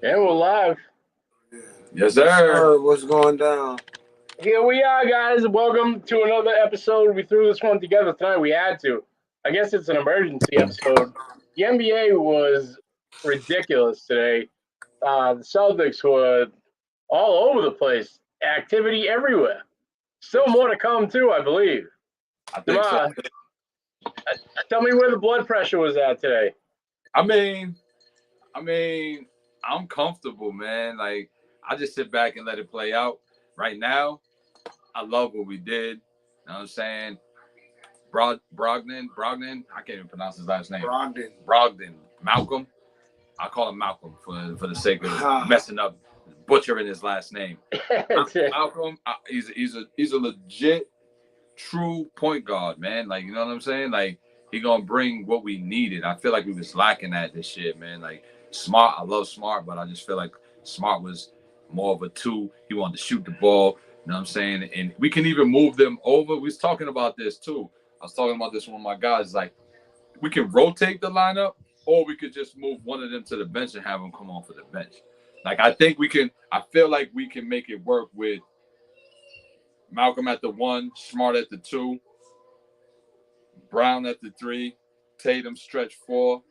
Yeah, we're live. Yes, sir. What's going down? Here we are, guys. Welcome to another episode. We threw this one together tonight. We had to. I guess it's an emergency episode. The NBA was ridiculous today. The Celtics were all over the place. Activity everywhere. Still more to come, too, I believe. I think so. Tell me where the blood pressure was at today. I mean, I'm comfortable, man. Like, I just sit back and let it play out. Right now, I love what we did. You know what I'm saying? Brogdon. I can't even pronounce his last name. Brogdon. Malcolm. I call him Malcolm for the sake of messing up, butchering his last name. Malcolm. He's a legit, true point guard, man. Like, you know what I'm saying? Like, he gonna bring what we needed. I feel like we was lacking at this shit, man. Like, Smart. I love Smart, but I just feel like Smart was more of a two. He wanted to shoot the ball. You know what I'm saying? And we can even move them over. We was talking about this too. I was talking about this with one of my guys. Like, we can rotate the lineup, or we could just move one of them to the bench and have them come on for the bench. Like, I think we can. I feel like we can make it work with Malcolm at the 1, Smart at the 2, Brown at the 3, Tatum stretch 4,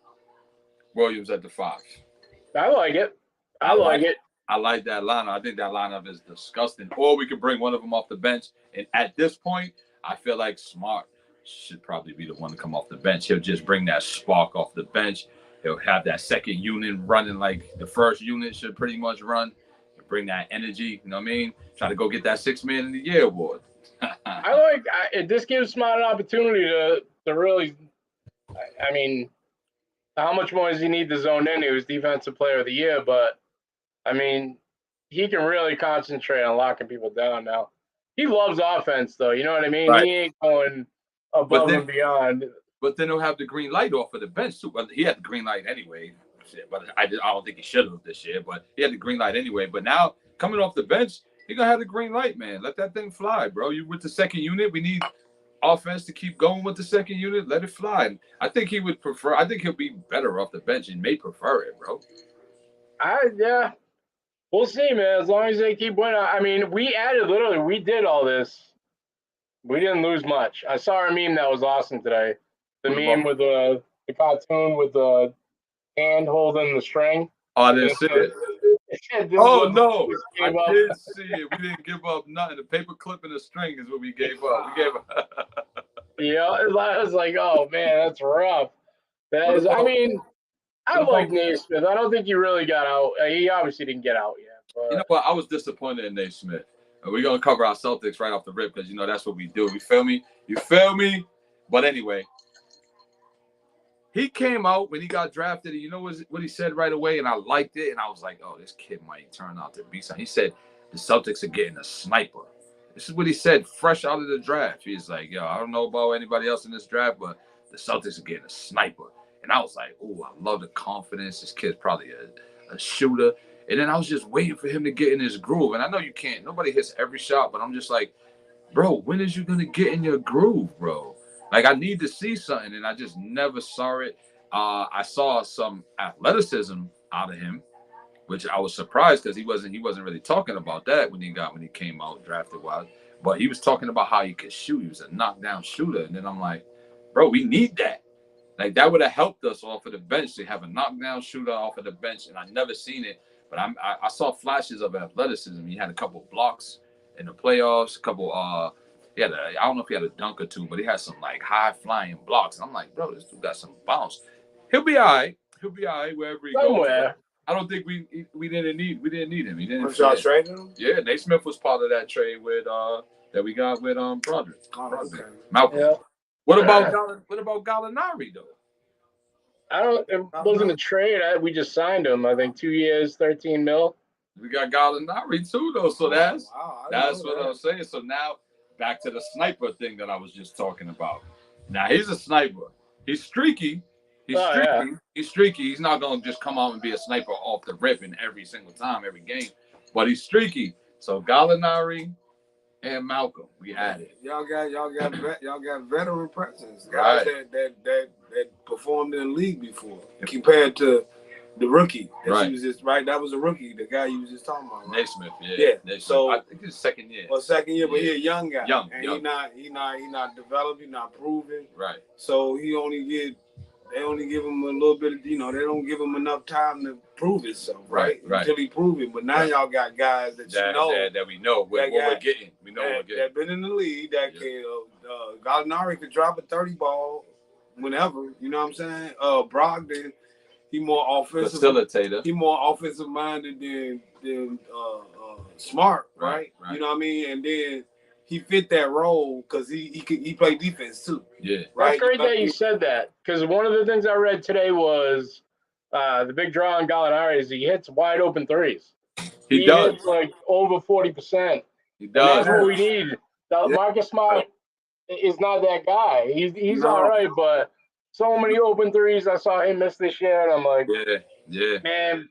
Williams at the 5. I like it. I like it. I like that lineup. I think that lineup is disgusting. Or we could bring one of them off the bench. And at this point, I feel like Smart should probably be the one to come off the bench. He'll just bring that spark off the bench. He'll have that second unit running like the first unit should pretty much run. He'll bring that energy, you know what I mean? Try to go get that 6th Man of the Year award. This gives Smart an opportunity to really, I mean, how much more does he need to zone in? He was Defensive Player of the Year, but, I mean, he can really concentrate on locking people down now. He loves offense, though. You know what I mean? Right. He ain't going above and beyond. But then he'll have the green light off of the bench, too. Well, he had the green light anyway. But I don't think he should have this year, but he had the green light anyway. But now, coming off the bench, he going to have the green light, man. Let that thing fly, bro. You with the second unit. We need offense to keep going with the second unit. Let it fly. And I think he would prefer. I think he'll be better off the bench and may prefer it, bro. Yeah. We'll see, man. As long as they keep winning. I mean, we did all this. We didn't lose much. I saw a meme that was awesome today. The meme with the cartoon with the hand holding the string. Oh, I didn't see it. Oh, no. I did see it. We didn't give up nothing. The paper clip and the string is what we gave up. We gave up. Yeah, I was like, oh, man, that's rough. I like Naismith. I don't think he really got out. He obviously didn't get out yet. But... You know what? I was disappointed in Naismith. We're going to cover our Celtics right off the rip because, that's what we do. You feel me? But anyway, he came out when he got drafted. And you know what he said right away? And I liked it. And I was like, oh, this kid might turn out to be something. He said the Celtics are getting a sniper. This is what he said fresh out of the draft. He's like, yo, I don't know about anybody else in this draft, but the Celtics are getting a sniper. And I was like, oh, I love the confidence. This kid's probably a shooter. And then I was just waiting for him to get in his groove. And I know you can't. Nobody hits every shot. But I'm just like, bro, when is you going to get in your groove, bro? Like, I need to see something. And I just never saw it. I saw some athleticism out of him, which I was surprised because he wasn't really talking about that when he came out drafted-wise. But he was talking about how he could shoot. He was a knockdown shooter. And then I'm like, bro, we need that. Like, that would have helped us off of the bench to have a knockdown shooter off of the bench. And I never seen it. But I saw flashes of athleticism. He had a couple blocks in the playoffs. I don't know if he had a dunk or two, but he had some like high flying blocks. And I'm like, bro, this dude got some bounce. He'll be all right. Wherever he goes. I don't think we didn't need him. He didn't. Was y'all trading him? Yeah, Naismith was part of that trade with that we got with Broderick. Okay. Malcolm. Yeah. What about Gallinari though? It wasn't a trade. We just signed him. I think 2 years, $13 million. We got Gallinari too, though. So that's what I was saying. So now back to the sniper thing that I was just talking about. Now he's a sniper. He's streaky. He's streaky. He's not gonna just come out and be a sniper off the rip in every single time, every game. But he's streaky. So Gallinari and Malcolm, we had it. Y'all got veteran presence, guys that performed in the league before, compared to The rookie. Right. She was just right. That was a rookie. The guy you was just talking about. Right? Naismith, yeah. Yeah. Naismith. So I think it's second year. Well, second year, but he a young guy. Young. He not developed. He not proven. Right. So they only give him a little bit of, they don't give him enough time to prove himself, right? Until he prove it. But now y'all got guys that we know what we're getting. We know what we're getting. That been in the league that can, Gallinari could drop a 30 ball whenever, you know what I'm saying? Brogdon, he more offensive. Facilitator. He more offensive minded than Smart, right? You know what I mean? And then he fit that role because he played defense too. Yeah. Right. That's great that you said that, because one of the things I read today was the big draw on Gallinari is he hits wide open threes. He does. hits like over 40%. He does. That's what we need. Marcus Smart is not that guy. He's all right, but so many open threes I saw him miss this year, and I'm like, man.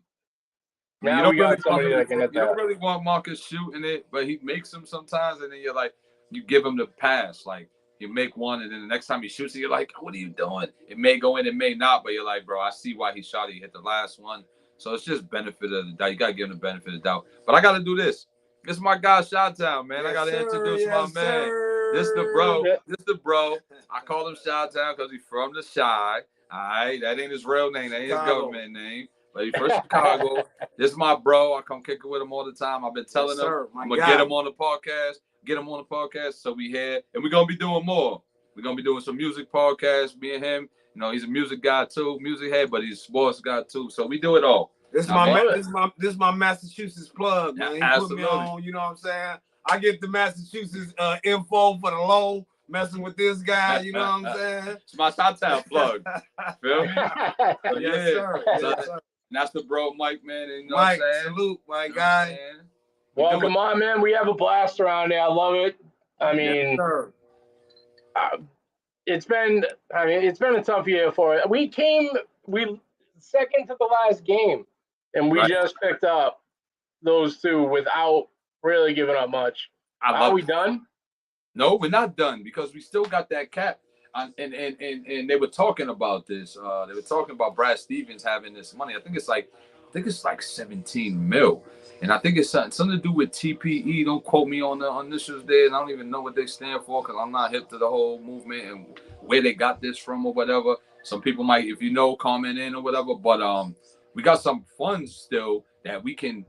Now we got somebody that can hit that. You don't really want Marcus shooting it, but he makes them sometimes, and then you're like, you give him the pass. Like, you make one, and then the next time he shoots it, you're like, what are you doing? It may go in, it may not, but you're like, bro, I see why he shot it. He hit the last one. So it's just benefit of the doubt. You got to give him the benefit of the doubt. But I got to do this. This is my guy, Shot-Town, man. I got to introduce my man. This the bro. I call him Shot-Town because he's from the Chi. All right? That ain't his real name. That ain't his government name. But he's from Chicago. This is my bro. I come kick it with him all the time. I've been telling him I'm going to get him on the podcast. So we here. And we're going to be doing more. We're going to be doing some music podcasts, me and him. You know, he's a music guy too, music head, but he's a sports guy too. So we do it all. This is my Massachusetts plug, man. He put me on, you know what I'm saying? I get the Massachusetts info for the low, messing with this guy, you know what I'm saying? It's my Shot-Town plug. Feel me? So, Yes, sir. That's the bro, Mike, man. And, you know Mike, what I'm saying? salute, my guy. Welcome on, man. We have a blast around here. I love it. I mean, it's been a tough year for it. We second to the last game, and we just picked up those two without really giving up much. Are we done? No, we're not done because we still got that cap. And they were talking about this. They were talking about Brad Stevens having this money. I think it's like 17 mil. And I think it's something to do with TPE. Don't quote me on the initials there. And I don't even know what they stand for because I'm not hip to the whole movement and where they got this from or whatever. Some people might, if you know, comment in or whatever. But we got some funds still that we can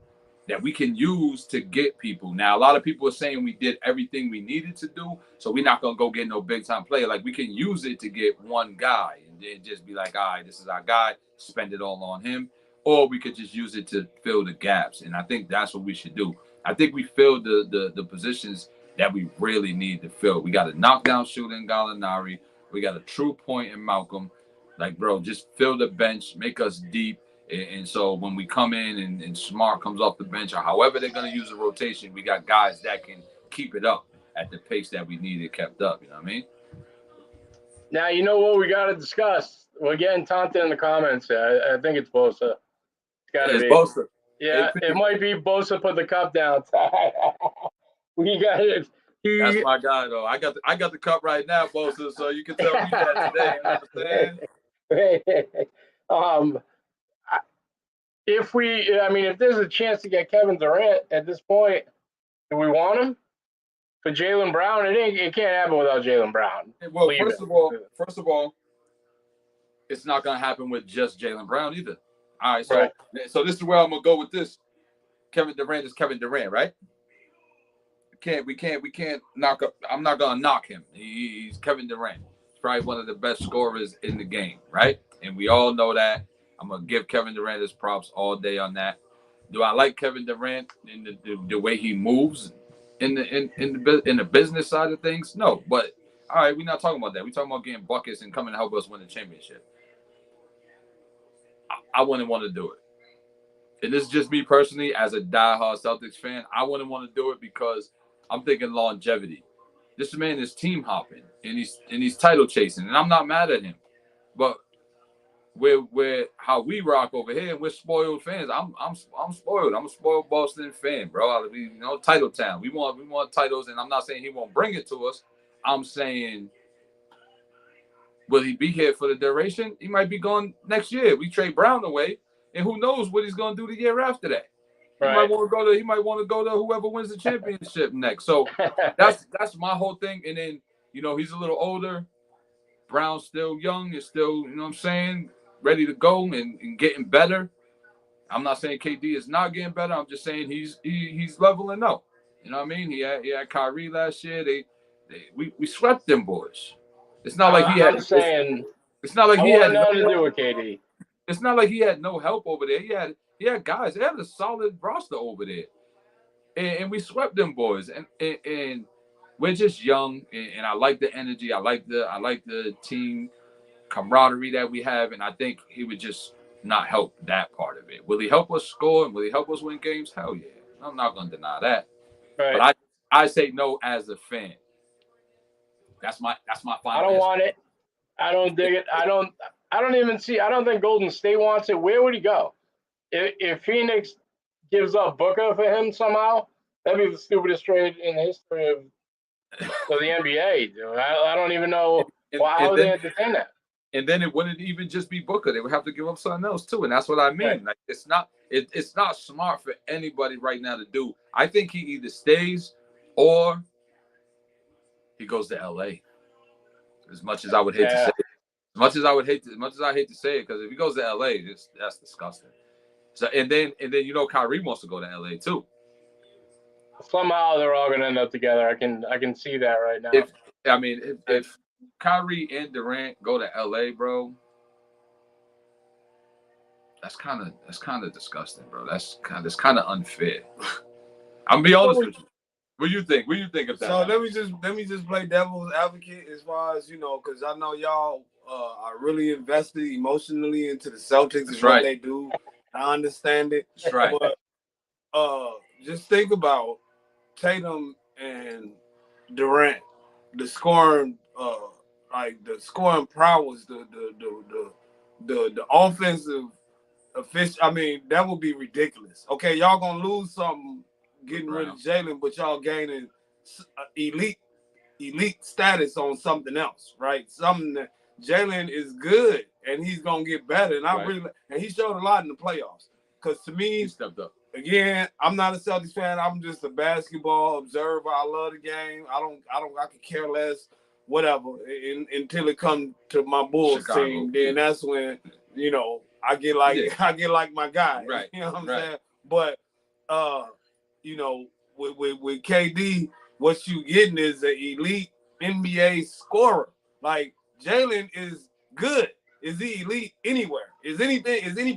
use to get people. Now, a lot of people are saying we did everything we needed to do, so we're not going to go get no big-time player. Like, we can use it to get one guy and then just be like, all right, this is our guy, spend it all on him. Or we could just use it to fill the gaps, and I think that's what we should do. I think we filled the positions that we really need to fill. We got a knockdown shooter in Gallinari. We got a true point in Malcolm. Like, bro, just fill the bench, make us deep. And so when we come in and Smart comes off the bench or however they're going to use the rotation, we got guys that can keep it up at the pace that we need it kept up. You know what I mean? Now, you know what we got to discuss? We're getting taunted in the comments. I think it's Bosa. It's got to be. Bosa. Yeah, it might be Bosa put the cup down. We got it. That's my guy, though. I got the cup right now, Bosa, so you can tell me that today. You understand? If there's a chance to get Kevin Durant at this point, do we want him? For Jaylen Brown, it can't happen without Jaylen Brown. Well, first of all, it's not going to happen with just Jaylen Brown either. All right, so this is where I'm going to go with this. Kevin Durant is Kevin Durant, right? We can't knock up. I'm not going to knock him. He's Kevin Durant. He's probably one of the best scorers in the game, right? And we all know that. I'm going to give Kevin Durant his props all day on that. Do I like Kevin Durant in the way he moves in the business side of things? No, but all right, we're not talking about that. We're talking about getting buckets and coming to help us win the championship. I wouldn't want to do it. And this is just me personally as a diehard Celtics fan. I wouldn't want to do it because I'm thinking longevity. This man is team hopping and he's title chasing, and I'm not mad at him. But we're how we rock over here, and we're spoiled fans. I'm spoiled. I'm a spoiled Boston fan, bro. Title town. We want titles, and I'm not saying he won't bring it to us. I'm saying, will he be here for the duration? He might be gone next year. We trade Brown away. and who knows what he's gonna do the year after that. He Right. might want to go to whoever wins the championship next. So that's my whole thing. And then, you know, he's a little older. Brown's still young, is still, you know what I'm saying, ready to go and getting better. I'm not saying KD is not getting better. I'm just saying he's leveling up. You know what I mean? He had Kyrie last year. We swept them boys. It's not like he had. I'm saying. It's not like I he want had nothing to do with KD. It's not like he had no help over there. He had guys. They had a solid roster over there, and we swept them boys. And we're just young, and I like the energy. I like the team camaraderie that we have, and I think he would just not help that part of it. Will he help us score and will he help us win games? Hell yeah. I'm not gonna deny that. Right. But I say no as a fan. That's my final I don't want it. I don't dig it. I don't even see. I don't think Golden State wants it. Where would he go? If Phoenix gives up Booker for him somehow, that'd be the stupidest trade in the history of the NBA. Dude. I don't even know how they entertain that. And then it wouldn't even just be Booker. They would have to give up something else too, and that's what I mean. Right. Like it's not smart for anybody right now to do. I think he either stays or he goes to LA. As much as I would hate to say it. As much as I hate to say it, because if he goes to LA, that's disgusting. So and then you know Kyrie wants to go to LA too. Somehow they're all gonna end up together. I can see that right now. If Kyrie and Durant go to LA, bro, that's kind of disgusting, bro. That's kind of unfair. I'm gonna be honest with you. What do you think? What do you think of that? So let me just play devil's advocate as far as, you know, because I know y'all are really invested emotionally into the Celtics and what they do. I understand it. That's right. But just think about Tatum and Durant, the scoring, the scoring prowess, the offensive efficient. I mean, that would be ridiculous. Okay, y'all gonna lose something getting rid of Jalen, but y'all gaining elite status on something else, right? Something that Jalen is good and he's gonna get better. And he showed a lot in the playoffs. Because to me, he stepped up. Again, I'm not a Celtics fan. I'm just a basketball observer. I love the game. I could care less, whatever, until it comes to my Bulls team. Then that's when, you know, I get like my guy. Right. You know what I'm saying? But you know, with KD, what you getting is an elite NBA scorer. Like Jalen is good. Is he elite anywhere? Is any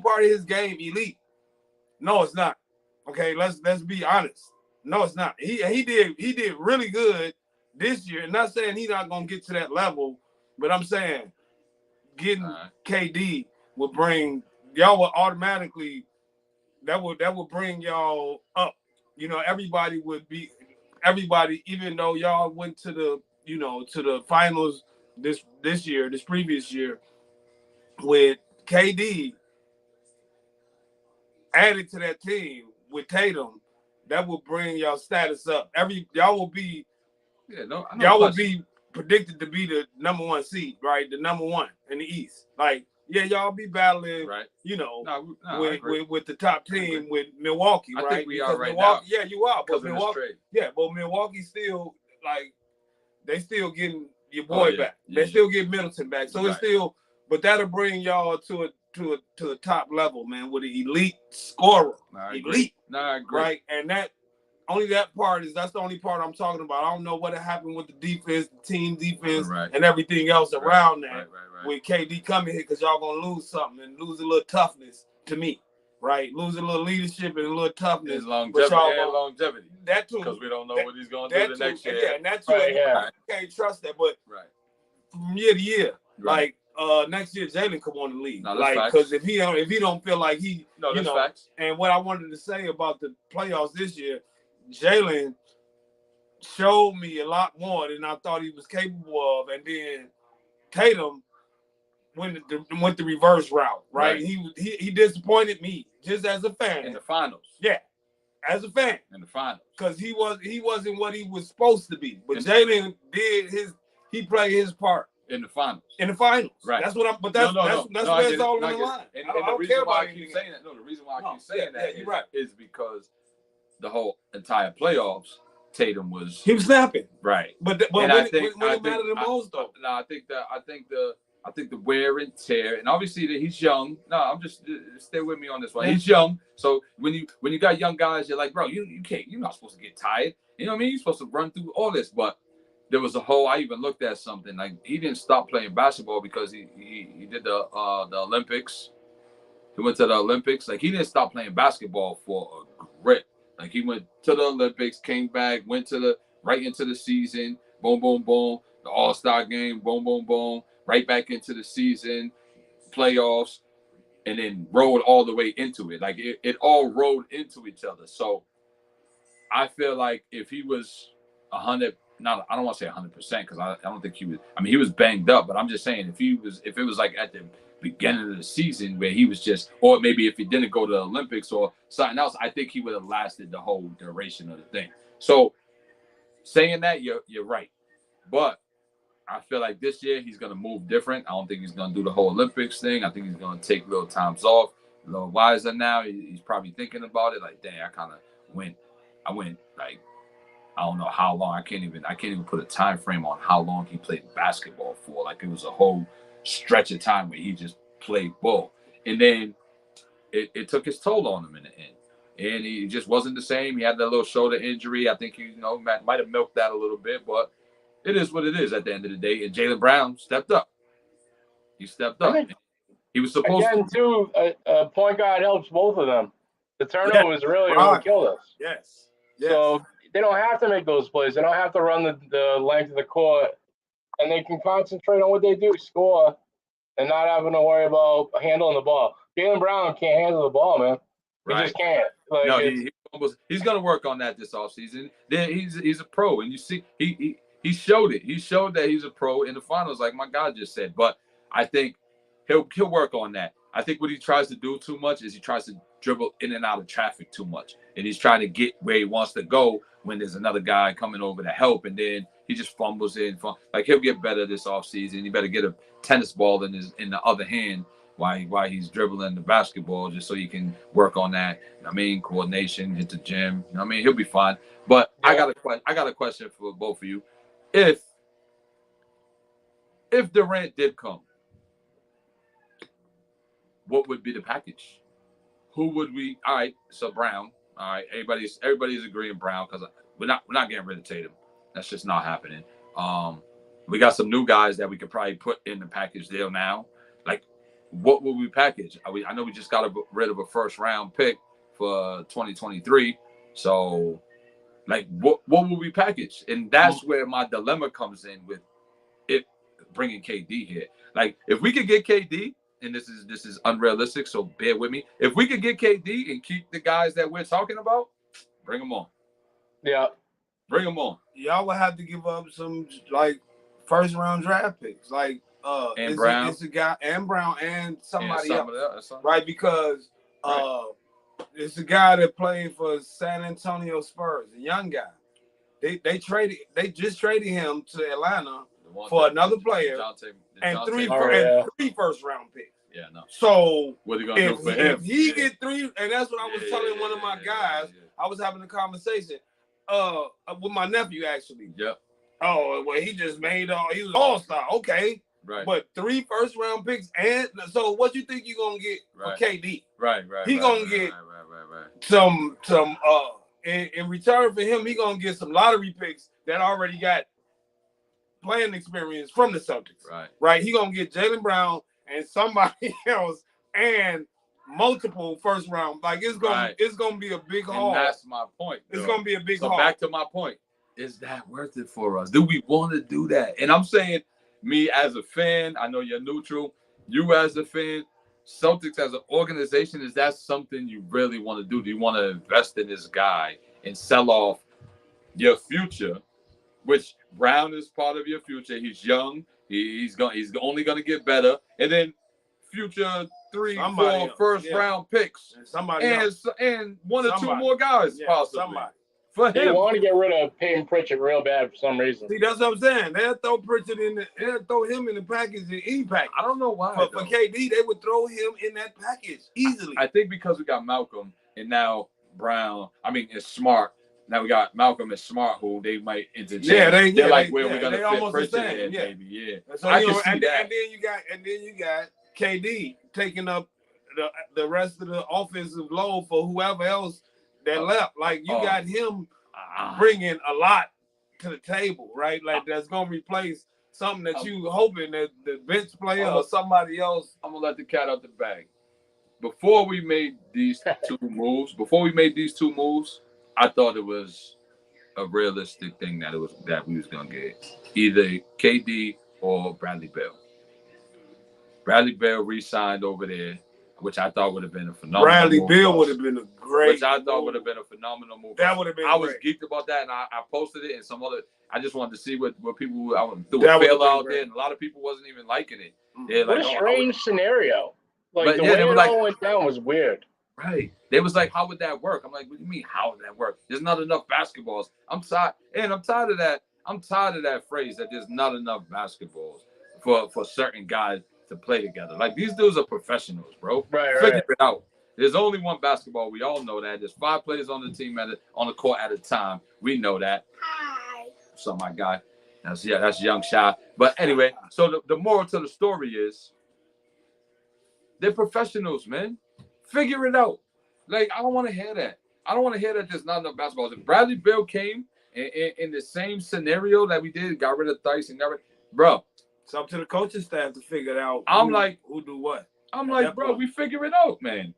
part of his game elite? No, it's not. Okay, let's be honest. No, it's not. He did really good this year. And not saying he's not gonna get to that level, but I'm saying getting KD would bring y'all would automatically that would bring y'all up. You know, everybody, even though y'all went to the finals this previous year, with KD added to that team with Tatum, that will bring y'all status up. Y'all will be predicted to be the number one seed, right? The number one in the East. Like, yeah, y'all be battling, right? You know, with the top team with Milwaukee, right? I think we are right now. Yeah, you are. But Milwaukee still they still getting your boy back. They still get Middleton back. So it's still, but that'll bring y'all to a top level, man, with an elite scorer. Elite. No, I agree. Right, and that's the only part I'm talking about. I don't know what happened with the defense, the team defense, and everything else around that. With KD coming here, because y'all gonna lose something and lose a little toughness to me, right? Lose a little leadership and a little toughness. And longevity. That too. Because we don't know what he's gonna do the next year. Yeah, and that too. You can't trust that, but from year to year, like next year Jalen come on the league, because if he don't feel like facts. And what I wanted to say about the playoffs this year, Jalen showed me a lot more than I thought he was capable of, and then Tatum went the reverse route, right? He disappointed me just as a fan in the finals. Yeah, as a fan in the finals, because he wasn't what he was supposed to be. But Jalen he played his part. in the finals. In the finals, right? That's what I'm. But that's where it's all on the line. And I don't the care reason why about I keep saying that. No, the reason why I keep saying that you're right. is because the whole entire playoffs, Tatum was he was snapping, right. But when it mattered the most, though. No, I think the wear and tear, and obviously that he's young. No, I'm just stay with me on this one. Yeah. He's young, so when you got young guys, you're like, bro, you can't. You're not supposed to get tired. You know what I mean? You're supposed to run through all this, but. There was a whole. I even looked at something like he didn't stop playing basketball because he did the Olympics. He went to the Olympics. Like he didn't stop playing basketball for a grip. Like he went to the Olympics, came back, went to right into the season. Boom, boom, boom. The All-Star game. Boom, boom, boom. Right back into the season, playoffs, and then rolled all the way into it. Like it all rolled into each other. So I feel like if he was 100. I don't want to say 100% because I don't think he was. I mean, he was banged up, but I'm just saying if it was like at the beginning of the season where he was just, or maybe if he didn't go to the Olympics or something else, I think he would have lasted the whole duration of the thing. So saying that, you're right, but I feel like this year he's gonna move different. I don't think he's gonna do the whole Olympics thing. I think he's gonna take little times off. A little wiser now. He's probably thinking about it. Like, dang, I went like. I don't know how long. I can't even put a time frame on how long he played basketball for. Like it was a whole stretch of time where he just played ball, and then it took its toll on him in the end, and he just wasn't the same. He had that little shoulder injury. I think he might have milked that a little bit, but it is what it is at the end of the day. And Jaylen Brown stepped up. He stepped up. He was supposed to. Too, a point guard helps both of them. The turnover was really what killed us. Yes. So. They don't have to make those plays. They don't have to run the length of the court, and they can concentrate on what they do, score, and not having to worry about handling the ball. Jaylen Brown can't handle the ball, man. He just can't. Like, no, he's going to work on that this offseason. He's a pro, and you see he showed it. He showed that he's a pro in the finals, like my guy just said. But I think he'll work on that. I think what he tries to do too much is he tries to dribble in and out of traffic too much, and he's trying to get where he wants to go when there's another guy coming over to help, and then he just fumbles in. Like he'll get better this offseason. He better get a tennis ball in the other hand while he's dribbling the basketball, just so he can work on that. Coordination, hit the gym. He'll be fine. But yeah. I got a question for both of you. If Durant did come, what would be the package? Who would we? All right, so Brown. All right, everybody's agreeing Brown because we're not getting rid of Tatum. That's just not happening. We got some new guys that we could probably put in the package deal now. Like, what will we package? I know we just got rid of a first round pick for 2023. So, like, what will we package? And that's where my dilemma comes in with it bringing KD here. Like, if we could get KD. And this is unrealistic, so bear with me. If we could get KD and keep the guys that we're talking about, bring them on. Yeah. Bring them on. Y'all would have to give up some, like, first-round draft picks. Like, Brown. It's a guy, and Brown, and somebody else. Right, because it's a guy that played for San Antonio Spurs, a young guy. They just traded him to Atlanta for another player and three first-round picks. Yeah, no. So what are you gonna do for him? If he get three, and that's what I was telling one of my guys. I was having a conversation with my nephew actually. Yep. Oh, well, he just made he was all-star. Okay. Right. But 3 first-round picks, and so what you think you're gonna get for KD? Right. He gonna get some in return for him, he gonna get some lottery picks that already got playing experience from the Celtics. Right. He gonna get Jaylen Brown and somebody else and multiple first round. Like it's gonna be a big haul. That's my point. It's gonna be a big haul. So back to my point. Is that worth it for us? Do we want to do that? And I'm saying, me as a fan, I know you're neutral. You as a fan, Celtics as an organization, is that something you really want to do? Do you want to invest in this guy and sell off your future? Which Brown is part of your future. He's young. He's only gonna get better. And then future 3, 4 first round picks. And 1 or 2 more guys possibly. for They him. want to get rid of Peyton Pritchard real bad for some reason. See, that's what I'm saying. They'll throw Pritchard they'll throw him in the package in any package. I don't know why. For KD, they would throw him in that package easily. I think because we got Malcolm and now Brown. I mean, it's Smart. Now we got Malcolm and Smart, who they might interchange. Yeah, they're like where we're gonna fit Pritchard in, maybe. Yeah, so, I can see that. And then you got KD taking up the rest of the offensive load for whoever else that left. Like you got him bringing a lot to the table, right? Like that's gonna replace something that you hoping that the bench player or somebody else. I'm gonna let the cat out the bag. Before we made these two moves, I thought it was a realistic thing that we was gonna get either KD or Bradley Beal. Bradley Beal re-signed over there, which I thought would have been a phenomenal Bradley move. Beal would have been a great. Which I thought would have been a phenomenal move. That would have been. I was geeked about that, and I posted it and some other. I just wanted to see what people. I threw a fail out there, and a lot of people wasn't even liking it. What like, a strange scenario. Like but the way it all went down was weird. Right. They was like, how would that work? I'm like, what do you mean, how would that work? There's not enough basketballs. I'm tired of that. I'm tired of that phrase that there's not enough basketballs for certain guys to play together. Like these dudes are professionals, bro. Right. Figure it out. There's only one basketball. We all know that. There's 5 players on the team on the court at a time. We know that. Hi. So my guy. That's young Shy. But anyway, so the moral to the story is they're professionals, man. Figure it out. Like, I don't want to hear that. I don't want to hear that there's not enough basketballs. If Bradley Beal came in the same scenario that we did, got rid of Theis and bro. It's up to the coaching staff to figure it out. Who do what. I'm like, bro, we figure it out, man.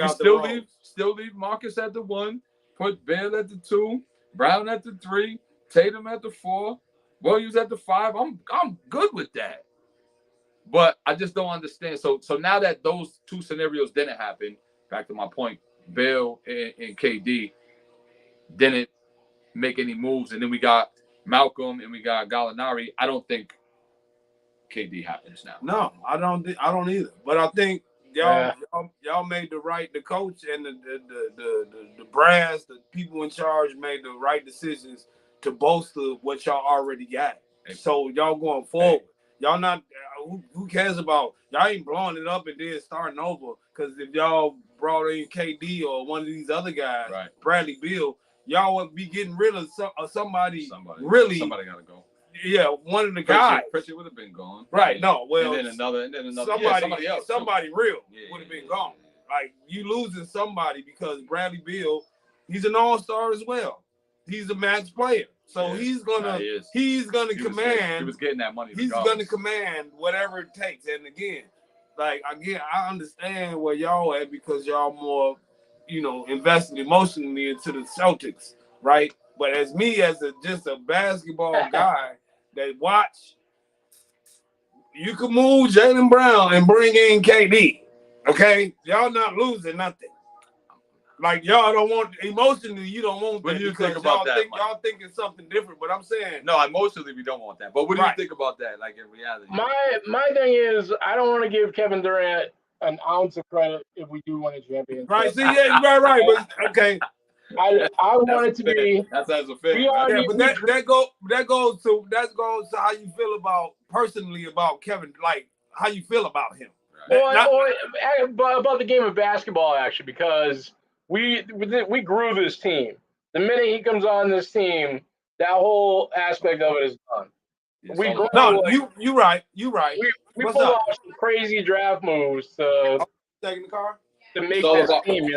Still leave Marcus at the 1, put Beal at the 2, Brown at the 3, Tatum at the 4, Williams at the 5. I'm good with that. But I just don't understand. So now that those 2 scenarios didn't happen, back to my point, Beal and KD didn't make any moves, and then we got Malcolm and we got Gallinari. I don't think KD happens now. No, I don't either. But I think y'all made the coach and the brass, the people in charge made the right decisions to bolster what y'all already got. So y'all going forward. Y'all not who cares about y'all ain't blowing it up and then starting over, because if y'all brought in KD or one of these other guys, right, Bradley Beal, y'all would be getting rid of somebody really. Somebody gotta go. Yeah, one of the guys. Pritchard would have been gone. Right. No. Well, and then another. Somebody else. Somebody real would have been gone. Yeah. Like you losing somebody because Bradley Beal, he's an all-star as well. He's a max player. So he's gonna command. He was getting that money. He's gonna command whatever it takes. And again, I understand where y'all at because y'all more, invested emotionally into the Celtics, right? But as just a basketball guy that watch, you can move Jaylen Brown and bring in KD. Okay, y'all not losing nothing. Like y'all don't want emotionally, you don't want that. What do you think about that? Y'all think it's something different, but I'm saying no. Emotionally, we don't want that. But what do you think about that? Like in reality, my thing is, I don't want to give Kevin Durant an ounce of credit if we do win a championship. Right? See, yeah, right. But okay, I want it to be. That's as a fit. Yeah, but that goes to how you feel personally about Kevin. Like how you feel about him. Right. Or about the game of basketball, actually, because. We grew this team. The minute he comes on this team, that whole aspect of it is done. You're right. We pulled off some crazy draft moves to taking the car to make this team.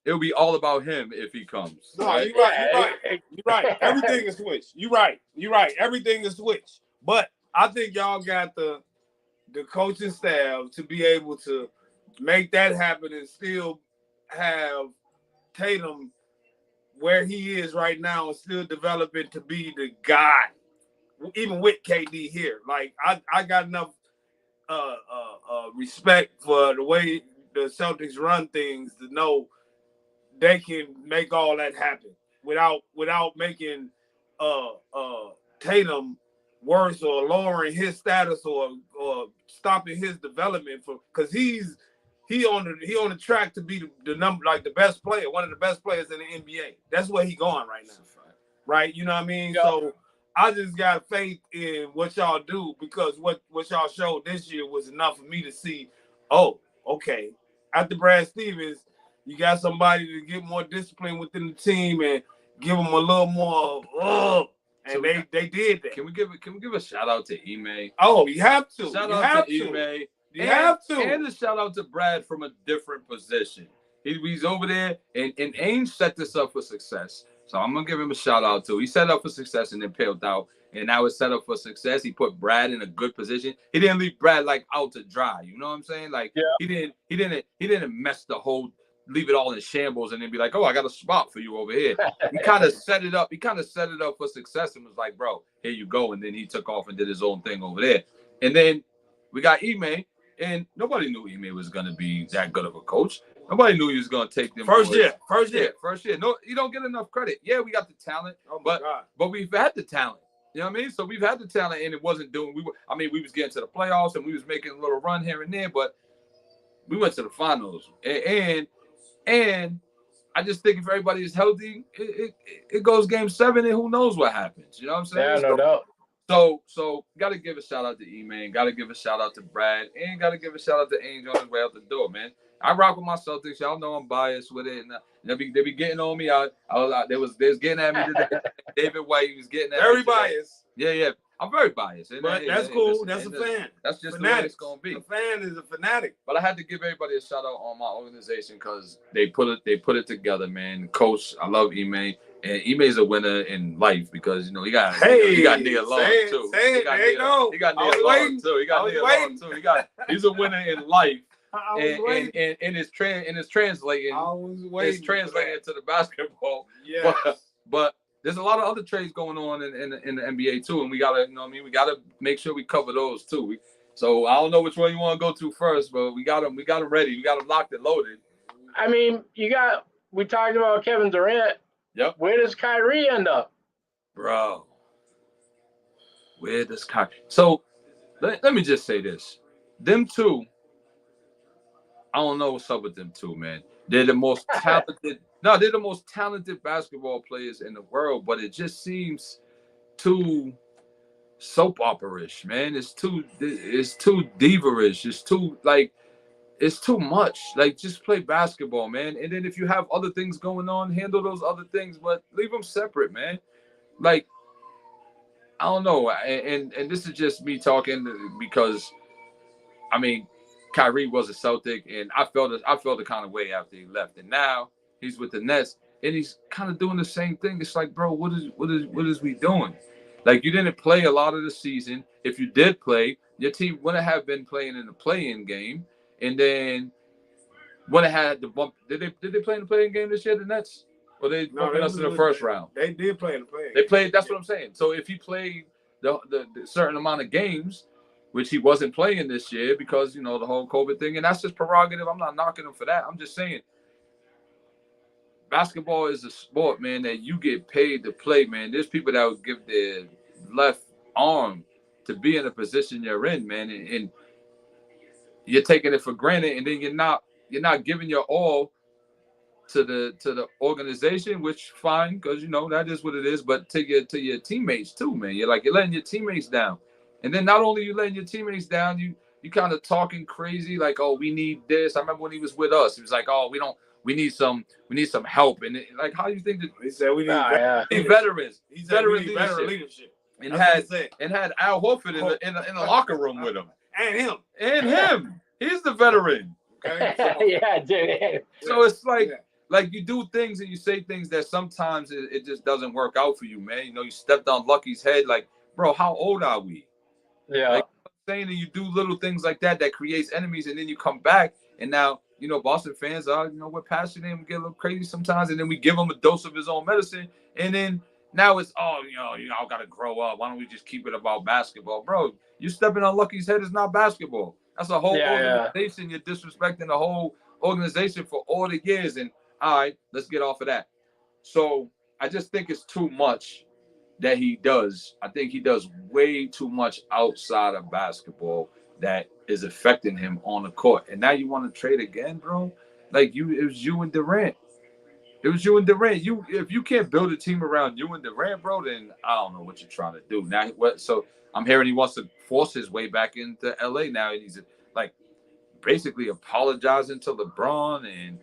It'll be all about him if he comes. No, right? You're right. Everything is switched. You're right. Everything is switched. But I think y'all got the coaching staff to be able to make that happen and still have Tatum where he is right now and still developing to be the guy, even with KD here. Like I got enough respect for the way the Celtics run things to know they can make all that happen without making Tatum worse or lowering his status or stopping his development because he's he on the track to be the number, like the best player, one of the best players in the NBA. That's where he going right now. Right? You know what I mean? Yep. So I just got faith in what y'all do, because what y'all showed this year was enough for me to see, oh, okay. After Brad Stevens, you got somebody to get more discipline within the team and give them a little more and so they did that. Can we give a shout out to Ime? Oh, you have to. Shout out to Ime. You have to. And a shout out to Brad from a different position. He's over there, and Ainge set this up for success. So I'm going to give him a shout out too. He set up for success and then peeled out. And now it's set up for success. He put Brad in a good position. He didn't leave Brad like out to dry. You know what I'm saying? Like he didn't mess the whole, leave it all in shambles and then be like, oh, I got a spot for you over here. He kind of set it up. He kind of set it up for success and was like, bro, here you go. And then he took off and did his own thing over there. And then we got Ime, and nobody knew Ime was going to be that good of a coach. Nobody knew he was going to take them first year. No, you don't get enough credit. Yeah, we got the talent, but we've had the talent. You know what I mean? So we've had the talent, and it wasn't doing. We was getting to the playoffs, and we was making a little run here and there, but we went to the finals. And I just think if everybody is healthy, it goes game 7, and who knows what happens? You know what I'm saying? Yeah, no doubt. So got to give a shout out to E-Man, got to give a shout out to Brad, and got to give a shout out to Ainge on his way out the door, man. I rock with my Celtics. Y'all know I'm biased with it, and they be getting on me. They was getting at me today. David White, he was getting at very me biased. Yeah. I'm very biased, but that's cool. That's a fan. That's just the way it's gonna be. A fan is a fanatic. But I had to give everybody a shout out on my organization because they put it together, man. Coach, I love Ime. And Ime's a winner in life because he got Nia Long too. He got Nia Long too. He's a winner in life. And it's translating. It's translating to the basketball. Yeah. But there's a lot of other trades going on in the NBA too, and we gotta, we gotta make sure we cover those too. So I don't know which one you want to go to first, but we got them ready. We got them locked and loaded. I mean, we talked about Kevin Durant. Yep. Where does Kyrie end up? Bro. Where does Kyrie? So let me just say this. Them two, I don't know what's up with them two, man. They're the most talented. They're the most talented basketball players in the world, but it just seems too soap opera-ish, man. It's too diva-ish. It's too much. Like, just play basketball, man. And then if you have other things going on, handle those other things, but leave them separate, man. Like, I don't know. And this is just me talking because, Kyrie was a Celtic, and I felt the kind of way after he left. And now he's with the Nets, and he's kind of doing the same thing. It's like, bro, what is we doing? Like, you didn't play a lot of the season. If you did play, your team wouldn't have been playing in the play-in game. And then when it had the bump, did they play in the play-in game this year, the Nets? Or they bumping us in the first round? They did play in the play-in. They played. That's what I'm saying. So if he played the certain amount of games, which he wasn't playing this year because the whole COVID thing, and that's his prerogative. I'm not knocking him for that. I'm just saying, basketball is a sport, man, that you get paid to play, man. There's people that would give their left arm to be in a position you're in, man, and you're taking it for granted, and then you're not giving your all to the organization, which fine, because that is what it is. But to your teammates too, man. You're letting your teammates down, and then not only you letting your teammates down, you kind of talking crazy like, oh, we need this. I remember when he was with us, he was like, oh, we need some help, and like, how do you think that he said we need veterans? He said we need veteran leadership. And had Al Horford in the locker room with him. And him. He's the veteran. Okay? Yeah, dude. So it's like you do things and you say things that sometimes it just doesn't work out for you, man. You stepped on Lucky's head. Like, bro, how old are we? Yeah. Like, I'm saying that you do little things like that creates enemies, and then you come back, and now, Boston fans are, we're passionate and we get a little crazy sometimes, and then we give him a dose of his own medicine, and then now it's, y'all got to grow up. Why don't we just keep it about basketball? Bro, you stepping on Lucky's head is not basketball. That's a whole organization. You're disrespecting the whole organization for all the years. And all right, let's get off of that. So I just think it's too much that he does. I think he does way too much outside of basketball that is affecting him on the court. And now you want to trade again, bro? Like it was you and Durant. It was you and Durant. If you can't build a team around you and Durant, bro, then I don't know what you're trying to do. Now, so I'm hearing he wants to force his way back into LA now, and he's like basically apologizing to LeBron, and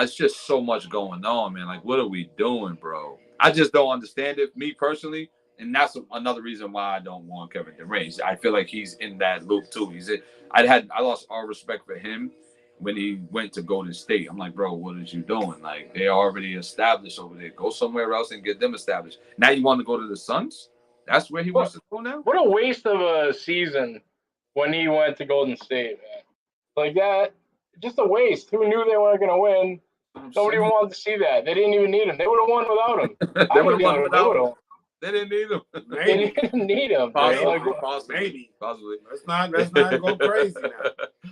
it's just so much going on, man. Like, what are we doing, bro? I just don't understand it, me personally, and that's another reason why I don't want Kevin Durant. I feel like he's in that loop too. I lost all respect for him when he went to Golden State. I'm like, bro, what is you doing? Like, they're already established over there. Go somewhere else and get them established. Now you want to go to the Suns? That's where he wants to go now? What a waste of a season when he went to Golden State, man. Like that, just a waste. Who knew they weren't going to win? Nobody wanted to see that. They didn't even need him. They would have won without him. They would have won without him. They didn't need him. They didn't need him. Possibly. Let's not go crazy now.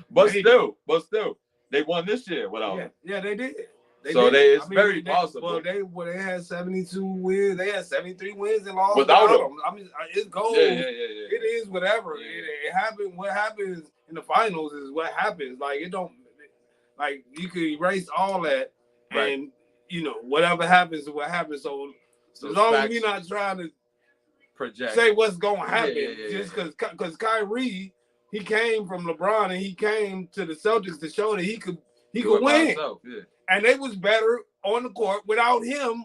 But still, they won this year without him. Yeah, they did. It's very possible. Well, they had 72 wins. They had 73 wins and lost without him. I mean, it's gold. Yeah. It is whatever. Yeah. It happened. What happens in the finals is what happens. Like, it don't. Like, you could erase all that, and whatever happens is what happens. So as long as we're not trying to project, say what's going to happen, just because Kyrie, he came from LeBron and he came to the Celtics to show that he could win. And they was better on the court without him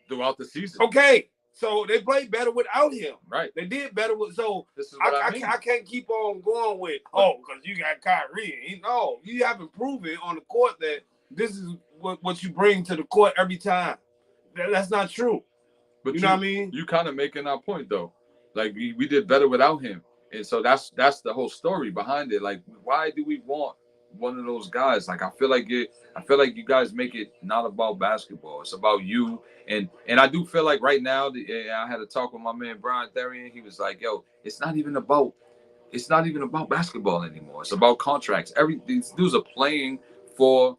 throughout the season. Okay, so they played better without him. Right. They did better with. So this is what I can't keep on going with because you got Kyrie. No, you haven't proven on the court that this is what you bring to the court every time. That's not true. But you know what I mean? You kind of making our point though. Like we did better without him, and so that's the whole story behind it. Like, why do we want one of those guys? Like, I feel like you guys make it not about basketball. It's about you. And I do feel like right now, I had a talk with my man Brian Therian. He was like, "Yo, it's not even about basketball anymore. It's about contracts. These dudes are playing for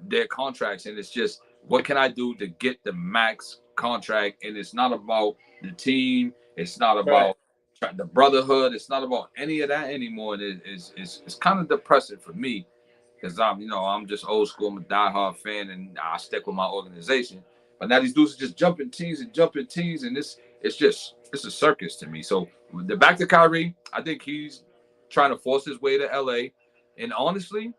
their contracts, and it's just, what can I do to get the max contract? And it's not about the team. It's not about the brotherhood. It's not about any of that anymore. And it's kind of depressing for me because I'm just old school. I'm a diehard fan, and I stick with my organization. But now these dudes are just jumping teams, and it's a circus to me. So the back to Kyrie, I think he's trying to force his way to LA. And honestly,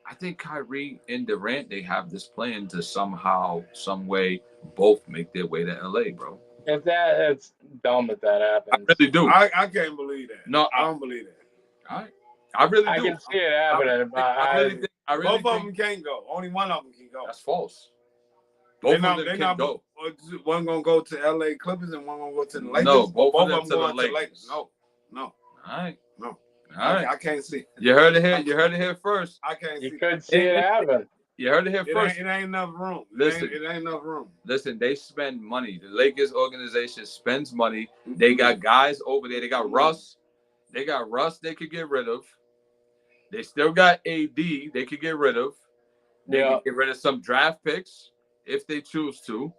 I think Kyrie and Durant, they have this plan to somehow, some way, both make their way to LA, bro. It's dumb that happens. I really do. I can't believe that. No, I don't believe that. All right. I really do. I can see it happening. Both of them can't go. Only one of them can go. That's false. Both of them can go. One gonna go to LA Clippers and one gonna go to the Lakers. No, both of them going to the Lakers. No. All right. No. All right. I can't see. You heard it here. You heard it here first. I can't see. You could see it happen. You heard it here first. It ain't enough room. Listen, it ain't enough room. Listen, they spend money. The Lakers organization spends money. They got guys over there. They got Russ. They could get rid of. They still got AD. They could get rid of. They could get rid of some draft picks if they choose to.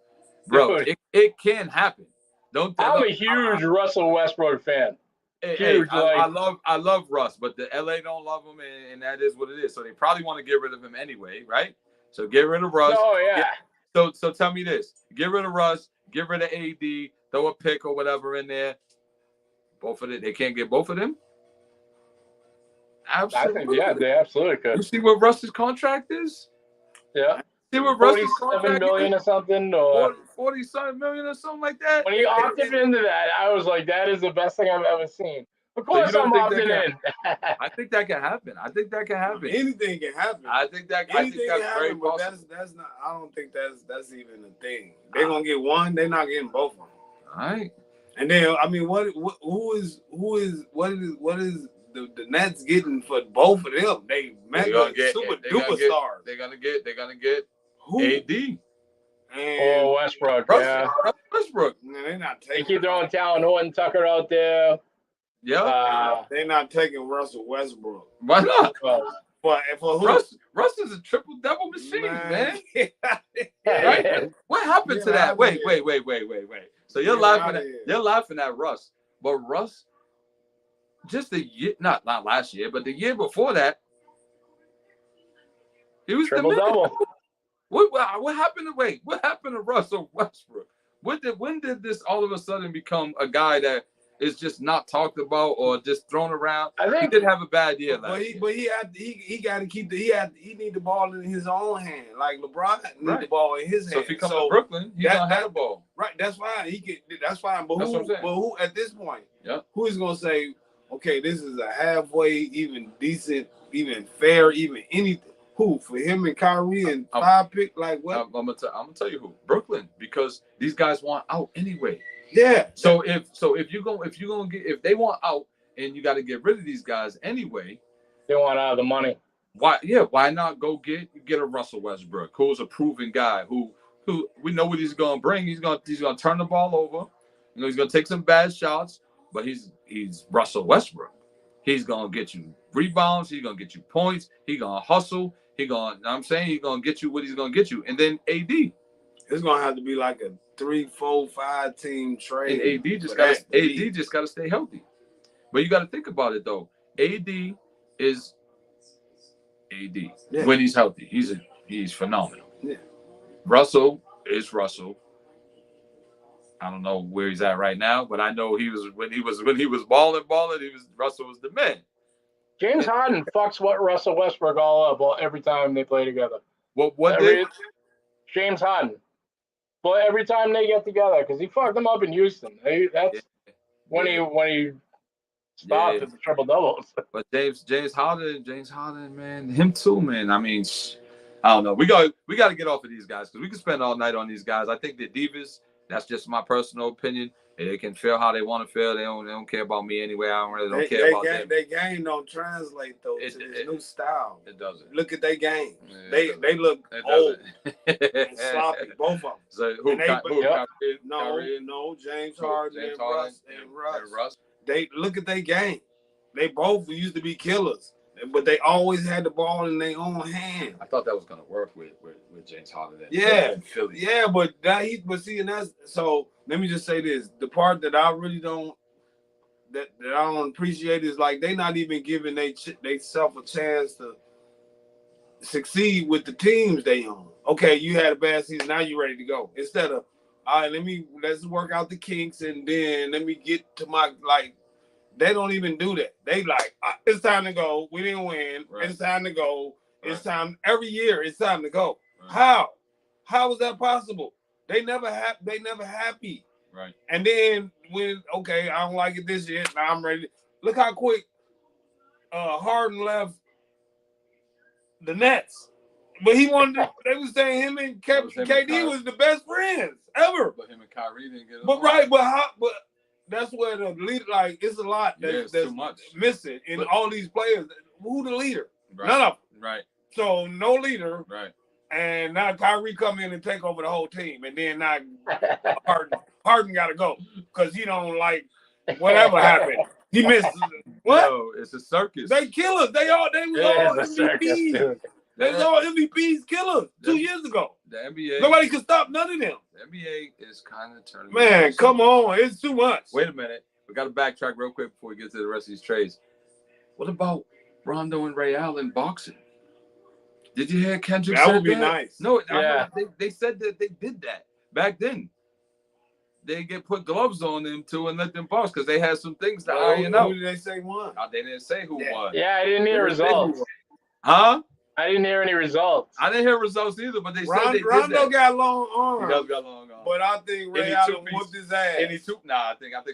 Bro, it can happen. I'm a huge Russell Westbrook fan. I love Russ, but the LA don't love him, and that is what it is. So they probably want to get rid of him anyway, right? So get rid of Russ. Oh yeah. So tell me this: get rid of Russ, get rid of AD, throw a pick or whatever in there. Both of them, they can't get both of them. Absolutely. I think, they absolutely could. You see what Russ's contract is? Yeah. See what Russ's $47 million or something, or 47 million or something like that. When he opted into that, I was like, "That is the best thing I've ever seen." Of course, I'm opting in. I think that can happen. Anything can happen. I think that's very possible. That's not. I don't think that's even a thing. They're gonna get one. They're not getting both of them. All right. And then who is the Nets getting for both of them? They mega super duper stars. They're gonna get who? AD. And Westbrook. Westbrook. No, they're not taking. They keep throwing Talon Horton Tucker out there. Yeah. They're not taking Russell Westbrook. Why not? For who? Russ is a triple-double machine, man. Right? What happened to that? Wait. So you're laughing at Russ, but Russ, just the year, not last year, but the year before that, he was triple double. What happened to What happened to Russell Westbrook? When did this all of a sudden become a guy that is just not talked about or just thrown around? I think he did have a bad year last year. But he got to keep he need the ball in his own hand. Like LeBron need the ball in his hand. So if he comes to Brooklyn, he's gonna have the ball. Right, that's fine. That's fine. But who at this point? Yeah. Who is gonna say, okay, this is a halfway, even decent, even fair, even anything? Who for him and Kyrie and 5 pick? Like what? I'm gonna tell you who. Brooklyn, because these guys want out anyway. Yeah. So if they want out and you got to get rid of these guys anyway, they want out of the money. Why not go get a Russell Westbrook, who's a proven guy who we know what he's gonna bring. He's gonna turn the ball over. You know, he's gonna take some bad shots, but he's Russell Westbrook. He's gonna get you rebounds. He's gonna get you points. He's gonna hustle. He's gonna get you what he's gonna get you. And then AD. It's gonna have to be like a 3, 4, 5 team trade. And AD just gotta stay healthy. But you gotta think about it though. AD is AD when he's healthy. He's phenomenal. Yeah. Russell is Russell. I don't know where he's at right now, but I know when he was balling. Russell was the man. James Harden fucks what Russell Westbrook all up every time they play together. James Harden. But every time they get together, because he fucked them up in Houston. That's when he stopped at the triple doubles. But James Harden, man, him too, man. I mean, I don't know. We got to get off of these guys because we can spend all night on these guys. I think they're divas. That's just my personal opinion. They can feel how they want to feel. They don't care about me anyway. I don't care about them. Their game don't translate though to this new style. It doesn't. Look at their game. They look old and sloppy, both of them. So who? No, James Harden and Russ. They look at their game. They both used to be killers, but they always had the ball in their own hand. I thought that was going to work with James Harden. And Philly. Yeah, but and that's so. Let me just say this: the part that I really don't appreciate is like they not even giving they self a chance to succeed with the teams they own. Okay, you had a bad season, now you ready to go. Instead of all right, let's work out the kinks and then let me get to my like. They don't even do that. They like it's time to go. We didn't win. Right. It's time to go. Right. It's time every year. It's time to go. Right. How is that possible? They never happy. Right. And then when I don't like it this year. Now I'm ready. Look how quick Harden left the Nets. But he wanted. They were saying him and KD was the best friends ever. But him and Kyrie didn't get along. But that's where the leader, like, it's a lot that's too much missing in all these players. Who the leader? Right. None of them. Right. So no leader. Right. And now Kyrie come in and take over the whole team, and then now Harden got to go because he don't like whatever happened. He missed. What? No, it's a circus. They killers. They was all MVPs. They was all MVPs killers 2 years ago. The NBA. Nobody could stop none of them. The NBA is kind of turning. Man, come on. It's too much. Wait a minute. We got to backtrack real quick before we get to the rest of these trades. What about Rondo and Ray Allen boxing? Did you hear Kendrick that said would be that? Nice. No, they said that they did that back then. They put gloves on them too and let them box because they had some things to iron out. Who did they say won? They didn't say who won. Yeah, I didn't hear results. Huh? I didn't hear any results. I didn't hear results either, but they said they did Rondo that. got long arms. He does got long arms. But I think Ray Allen whooped his ass. I think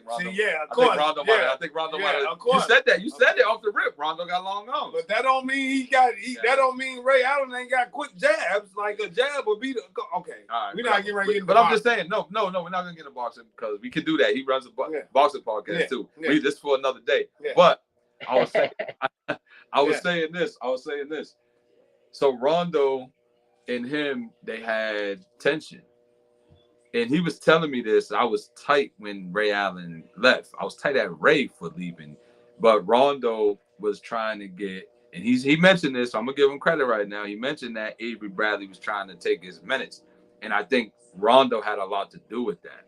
Rondo. See, yeah, of course. I think Rondo might have. You said that. You said it off the rip. Rondo got long arms. But that don't mean that don't mean Ray Allen ain't got quick jabs. Like a jab would be okay. All right, we're not getting ready to get But I'm just saying, no, we're not gonna get a boxing because we can do that. He runs a boxing podcast too. Yeah. This for another day. Yeah. But I was saying this. So Rondo and him, they had tension. And he was telling me this. I was tight when Ray Allen left. I was tight at Ray for leaving. But Rondo was trying to get, and he mentioned this, so I'm going to give him credit right now. He mentioned that Avery Bradley was trying to take his minutes. And I think Rondo had a lot to do with that.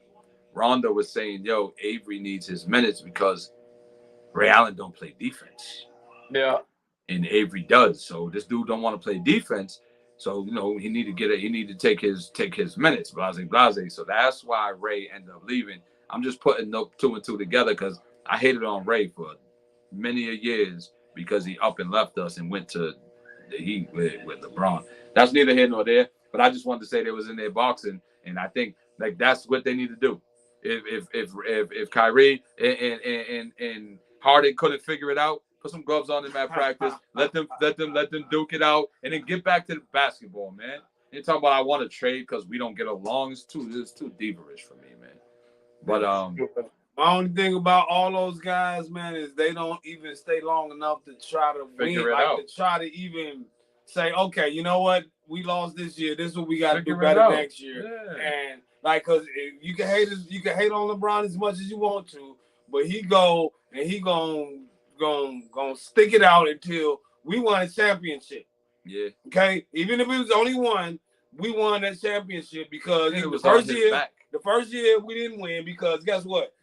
Rondo was saying, Avery needs his minutes because Ray Allen don't play defense. Yeah. And Avery does. So this dude don't want to play defense. So he need to take his minutes, blase. So that's why Ray ended up leaving. I'm just putting two and two together because I hated on Ray for many years because he up and left us and went to the Heat with LeBron. That's neither here nor there. But I just wanted to say they was in there boxing, and I think like that's what they need to do. If Kyrie and Harden couldn't figure it out, put some gloves on them at practice. Let them duke it out, and then get back to the basketball, man. You talking about I want to trade because we don't get along? It's too diva-ish for me, man. But my only thing about all those guys, man, is they don't even stay long enough to try to figure win, it out. To try to even say, okay, you know what, we lost this year. This is what we got to do better next year. Yeah. And like, cause you can hate on LeBron as much as you want to, but he gon' stick it out until we won a championship. Yeah. Okay. Even if it was only one, we won that championship because the first year we didn't win because guess what?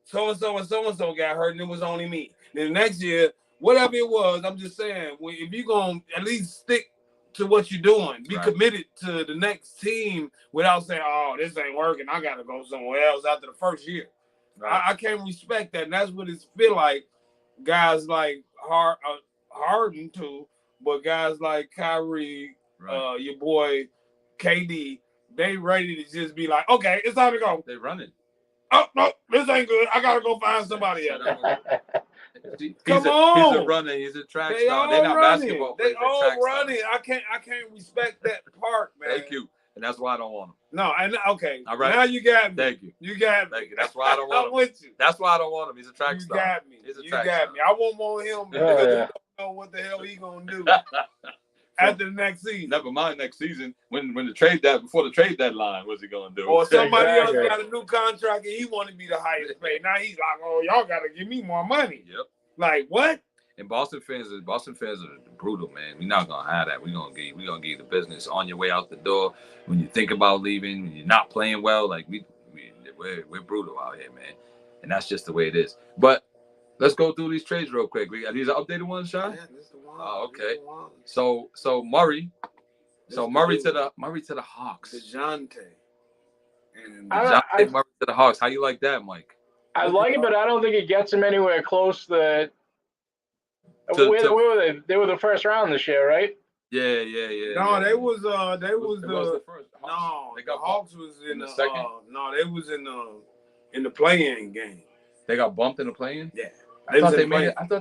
So and so got hurt and it was only me. Then the next year, whatever it was, I'm just saying, if you're gonna at least stick to what you're doing, be committed to the next team without saying, "Oh, this ain't working. I gotta go somewhere else." After the first year, I can't respect that, and that's what it feel like. Guys like Harden too, but guys like Kyrie, your boy KD, they ready to just be like, "Okay, it's time to go." They running. Oh no, this ain't good. I gotta go find somebody else. Come on, he's a runner. He's a track star. They're not basketball players. They all running. I can't respect that part, man. Thank you, and that's why I don't want them. No, and okay. All right. Now you got me. Thank you. You got me. Thank you. That's why I don't want him. I'm with you. That's why I don't want him. He's a track star. You got me. He's a you track got star. me. I want more of him because I don't know what the hell he gonna do after the next season. Never mind next season. Before the trade deadline, what's he gonna do? Or somebody else got a new contract and he want to be the highest paid. Now he's like, "Oh, y'all gotta give me more money." Yep. Like what? And Boston fans are brutal, man. We're not gonna have that. We're gonna give you the business on your way out the door. When you think about leaving, when you're not playing well, like we're brutal out here, man. And that's just the way it is. But let's go through these trades real quick. These are updated ones, Sean? Yeah, this the one. Oh, okay. So Murray. Murray to the Hawks. DeJounte. And DeJounte Murray to the Hawks. How you like that, Mike? I like it, but I don't think it gets him anywhere close to where were they? They were the first round this year, right? Yeah. No, they was the first. No, they got the Hawks was in the second. No, they was in the play-in game. They got bumped in the play-in? Yeah. I thought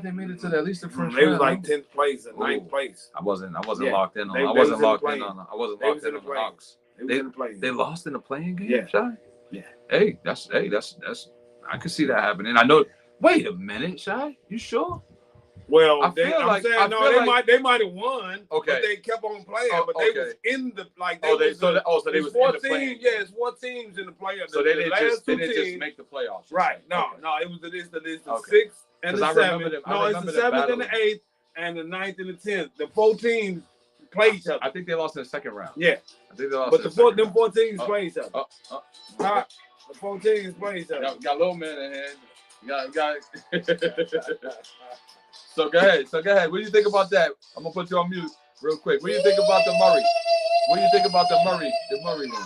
they made it to at least the first round. They was like 10th place or 9th place. I wasn't locked in on. I wasn't locked in on the Hawks. They lost in the playing game. Yeah. Shy? Yeah. Hey, that's. I could see that happening. I know. Wait a minute, Shy. You sure? Well, they might have won. Okay. But they kept on playing. But they was in the they was 4 teams. Yeah, it's 4 teams in the playoffs. So they didn't just make the playoffs. Right. No. It was the 6th and the 7th. No, it's the 7th and the 8th and the 9th and the 10th. The 4 teams play each other. I think they lost in the second round. Yeah. I think they lost. But them 4 teams play each other. The 4 teams play each other. Got little man in hand. Got. So go ahead. What do you think about that? I'm gonna put you on mute real quick. What do you think about the Murray? What do you think about the Murray one?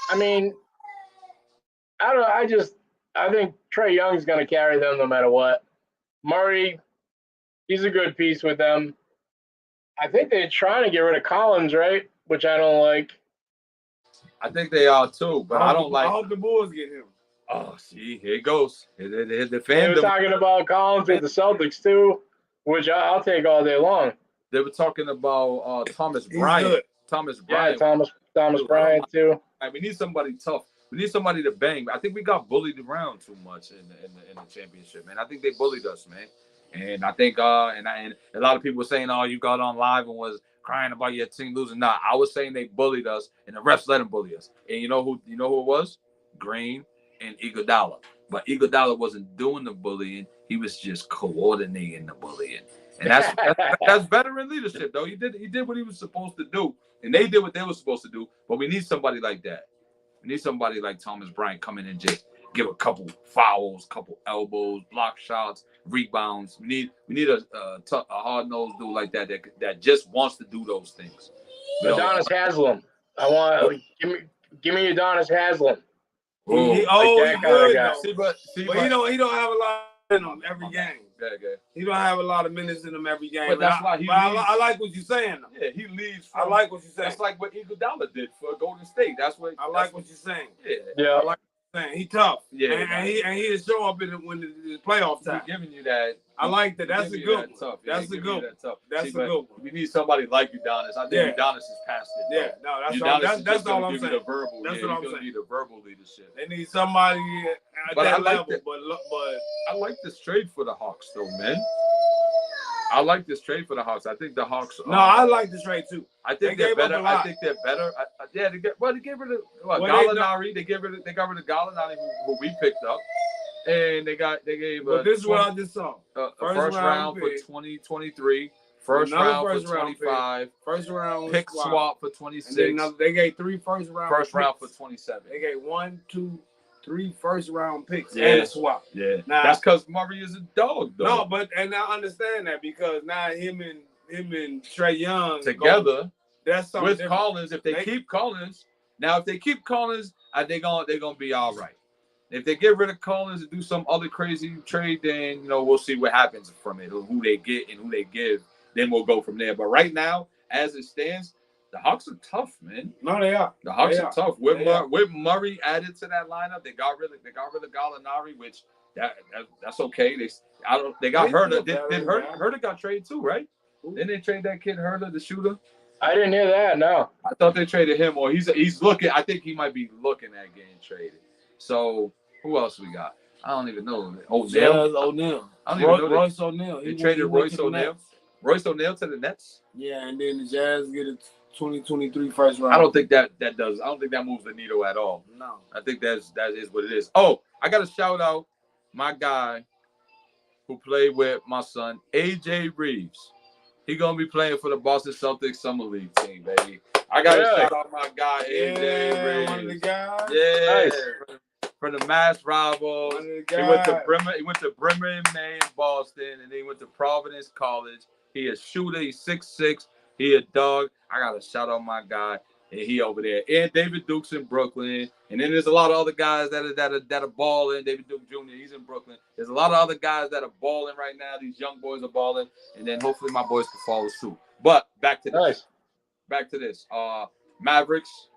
I mean, I don't know. I think Trae Young's gonna carry them no matter what. Murray, he's a good piece with them. I think they're trying to get rid of Collins, right? Which I don't like. I think they are too, but I don't like. I hope the Bulls get him. Oh, see, here it goes. The They fandom. were talking about Collins with the Celtics too, which I'll take all day long. They were talking about Thomas Bryant. Thomas Bryant. Yeah, Thomas Bryant too. We need somebody tough. We need somebody to bang. I think we got bullied around too much in the championship, man. I think they bullied us, man. And I think and a lot of people were saying, "Oh, you got on live and was crying about your team losing." Nah, I was saying they bullied us, and the refs let them bully us. And you know who it was? Green and Iguodala. But Iguodala wasn't doing the bullying; he was just coordinating the bullying. And that's veteran leadership, though. He did what he was supposed to do, and they did what they were supposed to do. But we need somebody like that. We need somebody like Thomas Bryant come in and just give a couple fouls, couple elbows, block shots. rebounds. We need a hard-nosed dude like that just wants to do those things. Adonis Haslam. Give me Adonis Haslam. He's that kind good of guy. though. But he don't have a lot in him every game. Okay. He don't have a lot of minutes in him every game. But that's why I like what you're saying though. Yeah, he leads. I like what you're saying. That's like what Iguodala did for Golden State. That's what I like what you're saying. Yeah. I like what you're saying. He tough. Yeah. And he'll show up when the playoff time. He's giving you that. I like that. That's a good one. Tough. That's a good one. That's a good one. We need somebody like Udonis. I think Udonis is past it. Yeah, no, that's all I'm saying. That's what I'm saying. Need the verbal leadership. They need somebody at that level. But I like this trade for the Hawks, though, man. I like this trade for the Hawks. I think the Hawks. No, I like this trade too. I think they're better. I think they're better. They gave rid of Gallinari. They got rid of Gallinari, who we picked up. And they gave. But this is what I just saw. First round for 2023. First round for 25. First round pick swap for 26. They gave 3 first round. First round for 27. They gave 1, 2, 3 first round picks and a swap. Yeah, now, that's because Murray is a dog, though. No, but I understand that because now him and Trae Young together. That's something with different. Collins. If they keep Collins, they're gonna be all right. If they get rid of Collins and do some other crazy trade, then we'll see what happens from it, or who they get and who they give. Then we'll go from there. But right now, as it stands, the Hawks are tough, man. No, they are. The Hawks are tough. With Murray added to that lineup, they got rid of Gallinari, which that's okay. They got Herter. Herter got traded too, right? Didn't they trade that kid Herter, the shooter? I didn't hear that. No. I thought they traded him, or he's looking. I think he might be looking at getting traded. So who else we got? I don't even know. O'Neal. I don't even know. Royce O'Neal. They traded Royce O'Neal. Royce O'Neal to the Nets. Yeah, and then the Jazz get a 2023 first round. I don't think that does. I don't think that moves the needle at all. No. I think that is what it is. Oh, I got to shout out my guy who played with my son, AJ Reeves. He gonna be playing for the Boston Celtics Summer League team, baby. I gotta shout out my guy, AJ Reeves. One of the guys. Yeah. Nice. For the Mass Rivals. He went to Bremen, Maine, Boston, and then he went to Providence College. He a shooter. He's 6'6". He a dog. I gotta shout out my guy, and he over there. And David Duke's in Brooklyn. And then there's a lot of other guys that are balling. David Duke Jr. He's in Brooklyn. There's a lot of other guys that are balling right now. These young boys are balling, and then hopefully my boys can follow suit. But back to this. Nice. Back to this. Mavericks.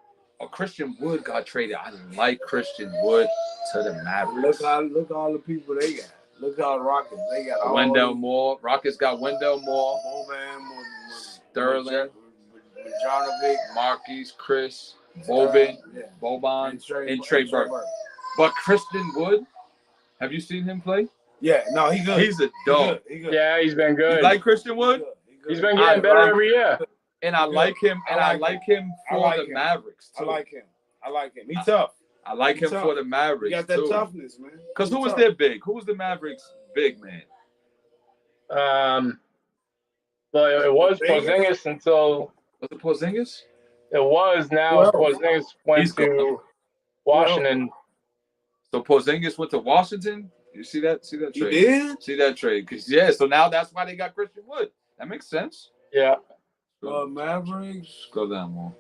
Christian Wood got traded. I like Christian Wood to the Mavericks. Look all the people they got. Look how the Rockets they got. Wendell Moore. Rockets got Wendell Moore. Sterling. Jonovic. Marquise, Chris. Boban. And Trey Burke. But Christian Wood, have you seen him play? Yeah, no, he good. He's a dog. He good. Yeah, he's been good. You like Christian Wood? He's been getting better every year. And I like him. And I like him for the Mavericks too. I like him. He's tough. I like him for the Mavericks. He got that toughness, man. Because who was their big? Who was the Mavericks' big man? Well, it was Porzingis until. Was it Porzingis? It was. Now Porzingis went to Washington. So Porzingis went to Washington. You see that? See that trade? He did? See that trade? Because so now that's why they got Christian Wood. That makes sense. Yeah. Mavericks. Scroll down more.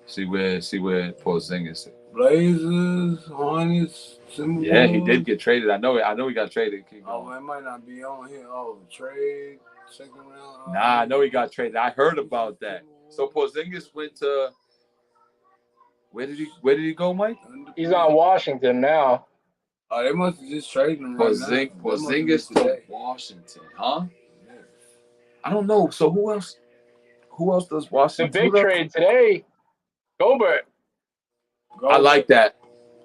See where Porzingis is. Blazers, Hornets, Timberwolves. Yeah, he did get traded. I know he got traded. It might not be on here. Trade, second round. Nah, I know he got traded. I heard about that. So Porzingis went to where did he go, Mike? He's on Washington now. Oh, they must have just traded him. Porzingis to Washington, huh? Yeah. I don't know. So who else does Washington? The big trade today, Gobert. I like that.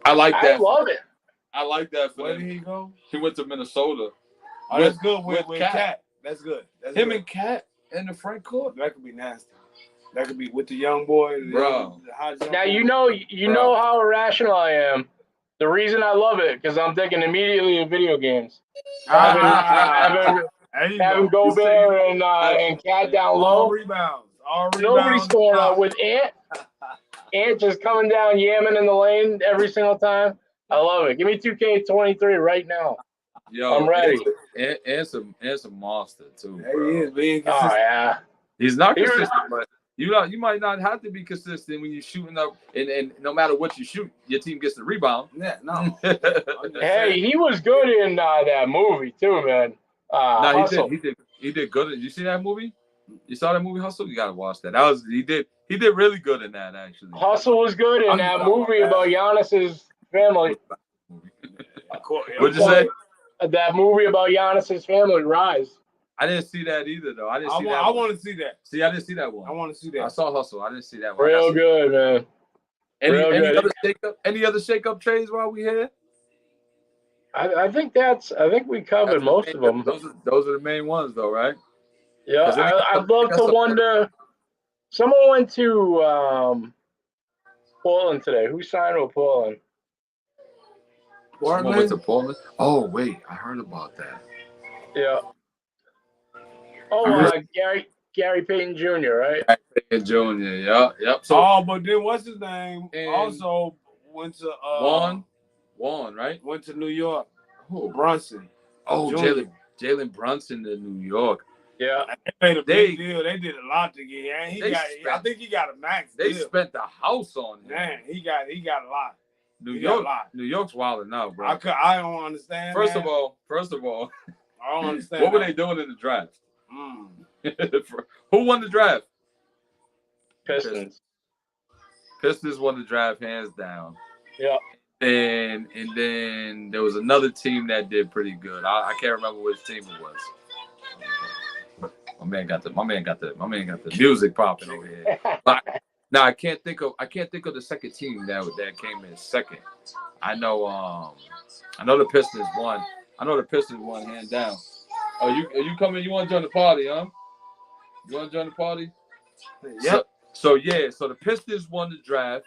I love it. I like that for Where him. did he go? He went to Minnesota. Oh, that's good with Cat. That's good. And Cat in the front court. That could be nasty. That could be with the young boy. Bro. Now you know how irrational I am. The reason I love it because I'm thinking immediately of video games. Having Gobert and Cat down low. All rebounds. Nobody's scoring up with Ant. Ant just coming down, yamming in the lane every single time. I love it. Give me 2K23 right now. Yo, I'm ready. and some monster too. He Bro. is being Oh consistent. yeah. He's not consistent, but you might not have to be consistent when you're shooting up, and no matter what you shoot, your team gets the rebound. Yeah, no. Hey, he was good in that movie too, man. No, Hustle. he did good. Did you see that movie? You saw that movie Hustle? You gotta watch that. He did really good in that actually. Hustle was good in that movie about Giannis's family. What'd you say? That movie about Giannis's family, Rise. I didn't see that either though. I want to see that. See, I didn't see that one. I want to see that. I saw Hustle. I didn't see that one. Real good, man. Any other shake-up trades while we here? I think we covered most of them. Those are the main ones though, right? Yeah, I'd love to wonder. Someone went to Portland today. Who signed with Portland? Someone went to Portland? Oh, wait. I heard about that. Yeah. Oh, Gary Payton Jr., right? Gary Payton Jr., yep. So, but then what's his name? Also went to Juan, right? Went to New York. Who? Brunson. Oh, Jalen Brunson to New York. Yeah. They made a big deal. They did a lot to get him. I think he got a max deal. They spent the house on him. Man, he got a lot. New York's wilding now, bro. I don't understand. First of all, I don't understand. What were they doing in the draft? Who won the draft? Pistons. Pistons won the draft hands down. Yeah. And then there was another team that did pretty good. I can't remember which team it was. My man got the music popping over here. Now I can't think of the second team that came in second. I know the Pistons won. I know the Pistons won hands down. Oh, you coming? You want to join the party, huh? You want to join the party? Yep. So the Pistons won the draft,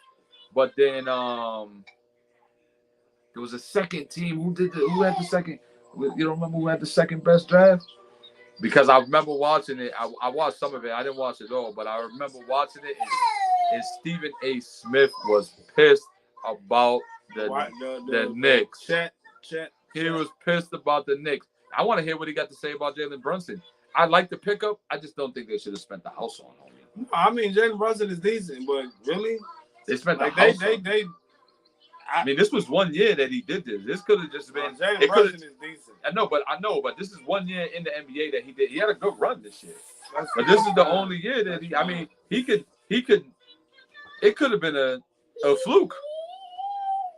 but then there was a second team. Who had the second? You don't remember who had the second best draft? Because I remember watching it. I watched some of it. I didn't watch it all, but I remember watching it. And Stephen A. Smith was pissed about the Knicks. Chet. He was pissed about the Knicks. I want to hear what he got to say about Jalen Brunson. I like the pickup. I just don't think they should have spent the house on him. I mean, Jalen Brunson is decent, but really, they spent the house on him. I mean, this was 1 year that he did this. This could have just been. Jalen Brunson is decent. I know, but this is 1 year in the NBA that he did. He had a good run this year, but this is the only year that he. I mean, he could. It could have been a fluke.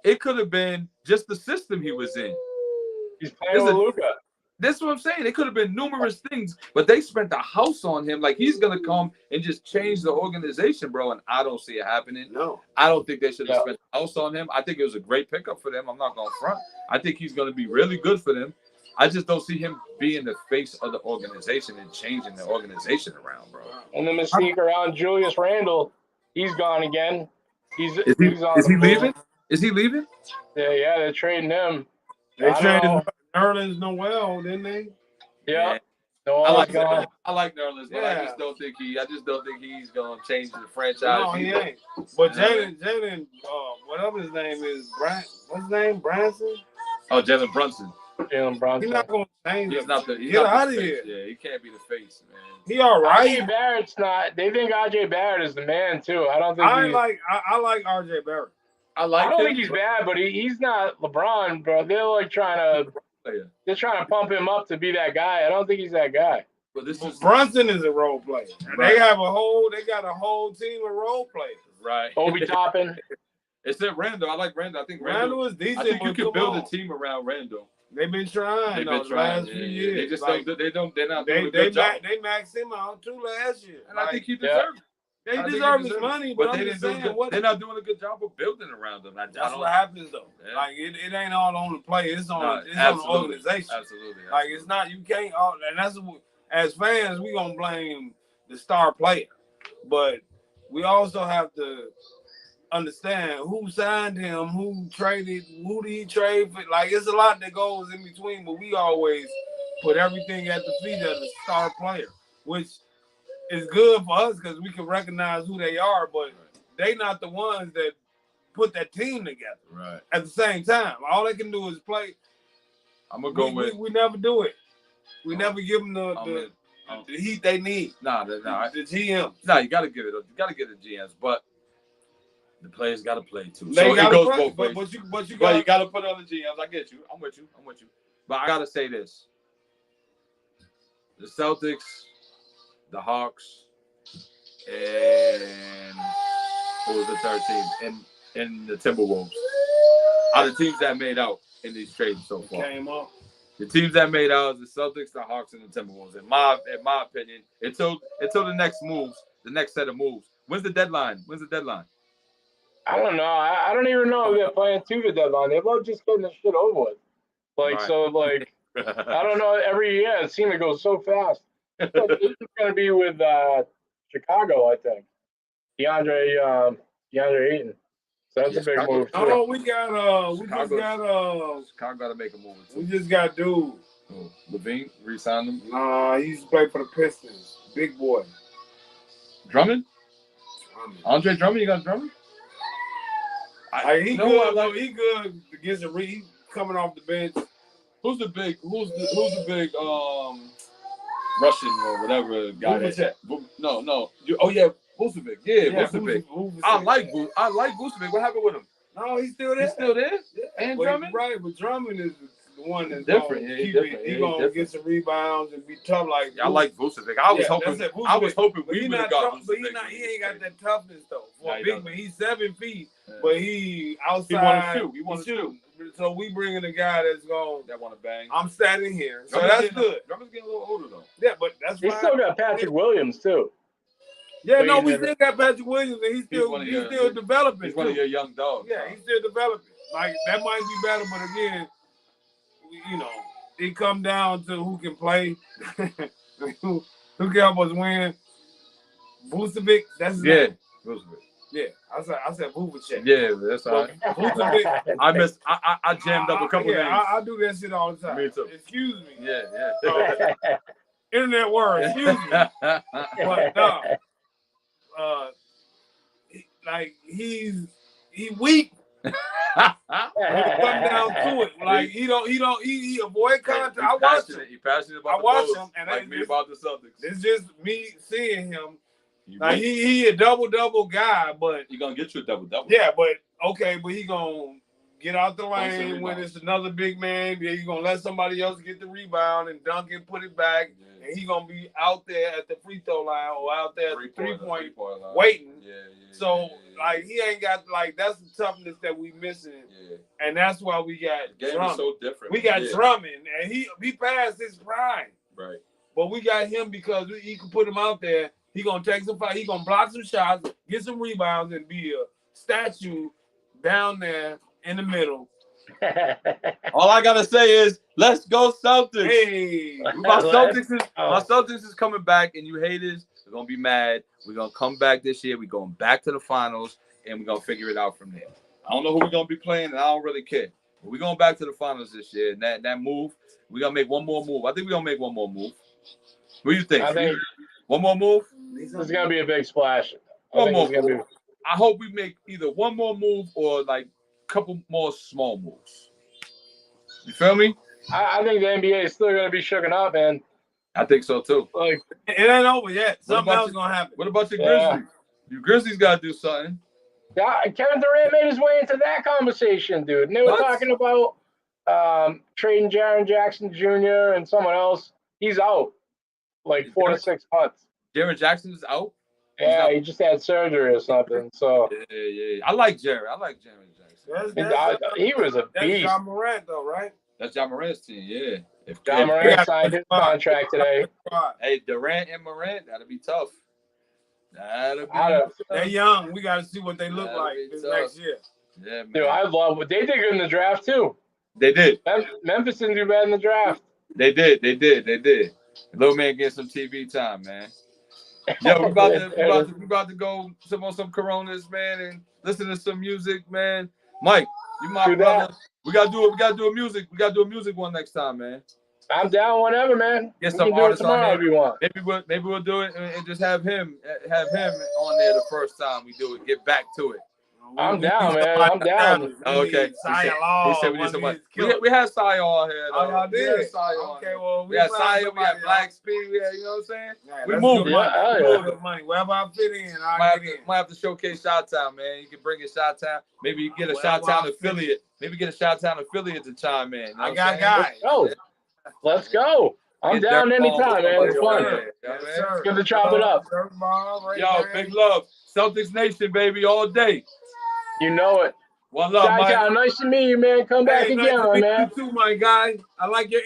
It could have been just the system he was in. He's playing with Luka. That's what I'm saying. It could have been numerous things, but they spent the house on him. Like he's gonna come and just change the organization, bro. And I don't see it happening. No, I don't think they should have spent the house on him. I think it was a great pickup for them. I'm not gonna front. I think he's gonna be really good for them. I just don't see him being the face of the organization and changing the organization around, bro. And the mystique around Julius Randle, he's gone again. Is he leaving? Is he leaving? Yeah, they're trading him. They traded Nerlens Noel, didn't they? Yeah. I like Nerlens, but I just don't think he's gonna change the franchise. No, he ain't. But Jalen, whatever his name is, what's his name? Branson? Oh, Jalen Brunson. Jalen Brunson. He's not gonna change. Get out of here. Yeah, he can't be the face, man. He all right. RJ Barrett's not. They think RJ Barrett is the man too. I don't think. I like RJ Barrett. I don't think he's bad, but he's not LeBron, bro. They're like they're trying to pump him up to be that guy. I don't think he's that guy. But Brunson is a role player. And they got a whole team of role players. Right. Obi Toppin. It's that Randall. I like Randall. I think Randall is decent. I think you can build a team around Randall. They've been trying the last few years. They just they're not doing a good job. They maxed him out too last year. And I think he deserves it. They deserve his money, but I'm just saying they're not doing a good job of building around them. That's what happens though. Yeah. Like it ain't all on the player. It's on the organization. Absolutely. Like it's not. You can't. And that's what, as fans, we gonna blame the star player, but we also have to understand who signed him, who traded, who did he trade for. Like it's a lot that goes in between, but we always put everything at the feet of the star player, which is good for us because we can recognize who they are, but they not the ones that put that team together. Right. At the same time, all they can do is play. I'm gonna go with. We never do it. We never give them the heat they need. Nah. The GM. Nah, you gotta give it. You gotta give the GMs, but the players gotta play too. They So it goes play, both ways. but you gotta put it on the GMs. I get you. I'm with you. But I gotta say this: the Celtics, the Hawks, and who was the third team? And the Timberwolves are the teams that made out in these trades so far. Came up. The teams that made out is the Celtics, the Hawks, and the Timberwolves. In my opinion, until the next moves, the next set of moves. When's the deadline? I don't know. I don't even know if they're playing to the deadline. They love just getting this shit over with. Like, right. So, like, I don't know. Every year it seems to go so fast. This is going to be with Chicago, I think. DeAndre Ayton. So that's a big move. Oh, we got Chicago got to make a move. We just got dude. Oh, Levine re-signed him. He used to play for the Pistons. Big boy. Drummond. Andre Drummond. You got Drummond? He good against the Reed coming off the bench. Who's the big Russian or whatever guy? No. Vucevic. Yeah, Vucevic. I like Vucevic. What happened with him? No, he's still there. He's still there? Yeah. And Drummond? Right, but Drummond is the one that's different. He's going to get some rebounds and be tough like I like Vucevic. I was hoping we would have got Vucevic. But he ain't got that toughness, though. For a big man, he's 7 feet, but he outside. He want to shoot. So we bringing a guy that want to bang. I'm standing here, so that's good. Drummond's getting a little older, though. Yeah, but that's why. He still got Patrick Williams, too. Yeah, no, we still got Patrick Williams, and he's still developing. He's one of your young dogs. Yeah, he's still developing. Like, that might be better, but again, it come down to who can play, who can help us win. Vucevic, that's his name. Vucevic. Yeah, I said Vucevic. Yeah, that's all right. Vucevic. I jammed up a couple names. I do that shit all the time. Me too. Excuse me. Yeah. Internet word. Excuse me. But no. He's weak. When it comes down to it, like he avoid contact. I watch him. He's passionate about him, and like me about the Celtics. It's just me seeing him. Like he a double guy, but he gonna get you a double. Yeah, but he gonna get out the lane when it's another big man. Yeah, he gonna let somebody else get the rebound and dunk it, put it back. And he gonna be out there at the free throw line or out there at the three-point line waiting. So he ain't got that's the toughness that we missing. Yeah. And that's why we got the game Drummond. Is so different. We got Drummond, and he passed his prime. Right. But we got him because he can put him out there. He gonna take some fight. He gonna block some shots, get some rebounds, and be a statue down there in the middle. All I gotta say is, let's go Celtics. Hey, my Celtics is coming back, and you haters are gonna be mad. We're gonna come back this year. We're going back to the finals, and we're gonna figure it out from there. I don't know who we're gonna be playing, and I don't really care. But we're going back to the finals this year. And that move, we're gonna make one more move. I think we're gonna make one more move. What do you think? I think one more move. This is gonna be a big splash. One more move. I hope we make either one more move or like couple more small moves. You feel me? I think the NBA is still gonna be shooken up, man. I think so too. Like it ain't over yet. Something else gonna happen. What about your Grizzlies? You Grizzlies gotta do something. Yeah, Kevin Durant made his way into that conversation, dude. And they were talking about trading Jaren Jackson Jr. and someone else. He's out like 4 to 6 months. Jaren Jackson is out? Yeah, he just had surgery or something. So yeah. I like Jaren. I like Jaren Jackson. He was a beast. That's John Morant, though, right? That's John Morant's team, yeah. If John Morant signed his contract today. Hey, Durant and Morant, that'll be tough. They're young. We got to see what they look like this next year. Yeah, man. Dude, I love what they did good in the draft, too. They did. Memphis didn't do bad in the draft. They did. Little man getting some TV time, man. Yeah, we about to go on some Coronas, man, and listen to some music, man. Mike, you my brother. We gotta do a music one next time, man. I'm down whenever, man. Get some artists on if you want. Maybe we'll do it and just have him on there the first time we do it. Get back to it. I'm down, man. I'm down. Okay. He said we need somebody. We had Cy on here. Oh, y'all did? Okay, well, we had Cy, we had Black Speed, we had, you know what I'm saying? Yeah, we moving. Good money. Wherever I fit in, might have to showcase Shot-Town, man. You can bring in Shot-Town. Maybe you get a Shot-Town affiliate. Maybe get a Shot-Town affiliate to chime in. I got guys. Let's go. I'm down anytime, man. It's fun. It's good to chop it up. Yo, big love. Celtics Nation, baby, all day. You know it. One love, Mike. Nice to meet you, man. Come back again, nice to meet man. you too, my guy. I like your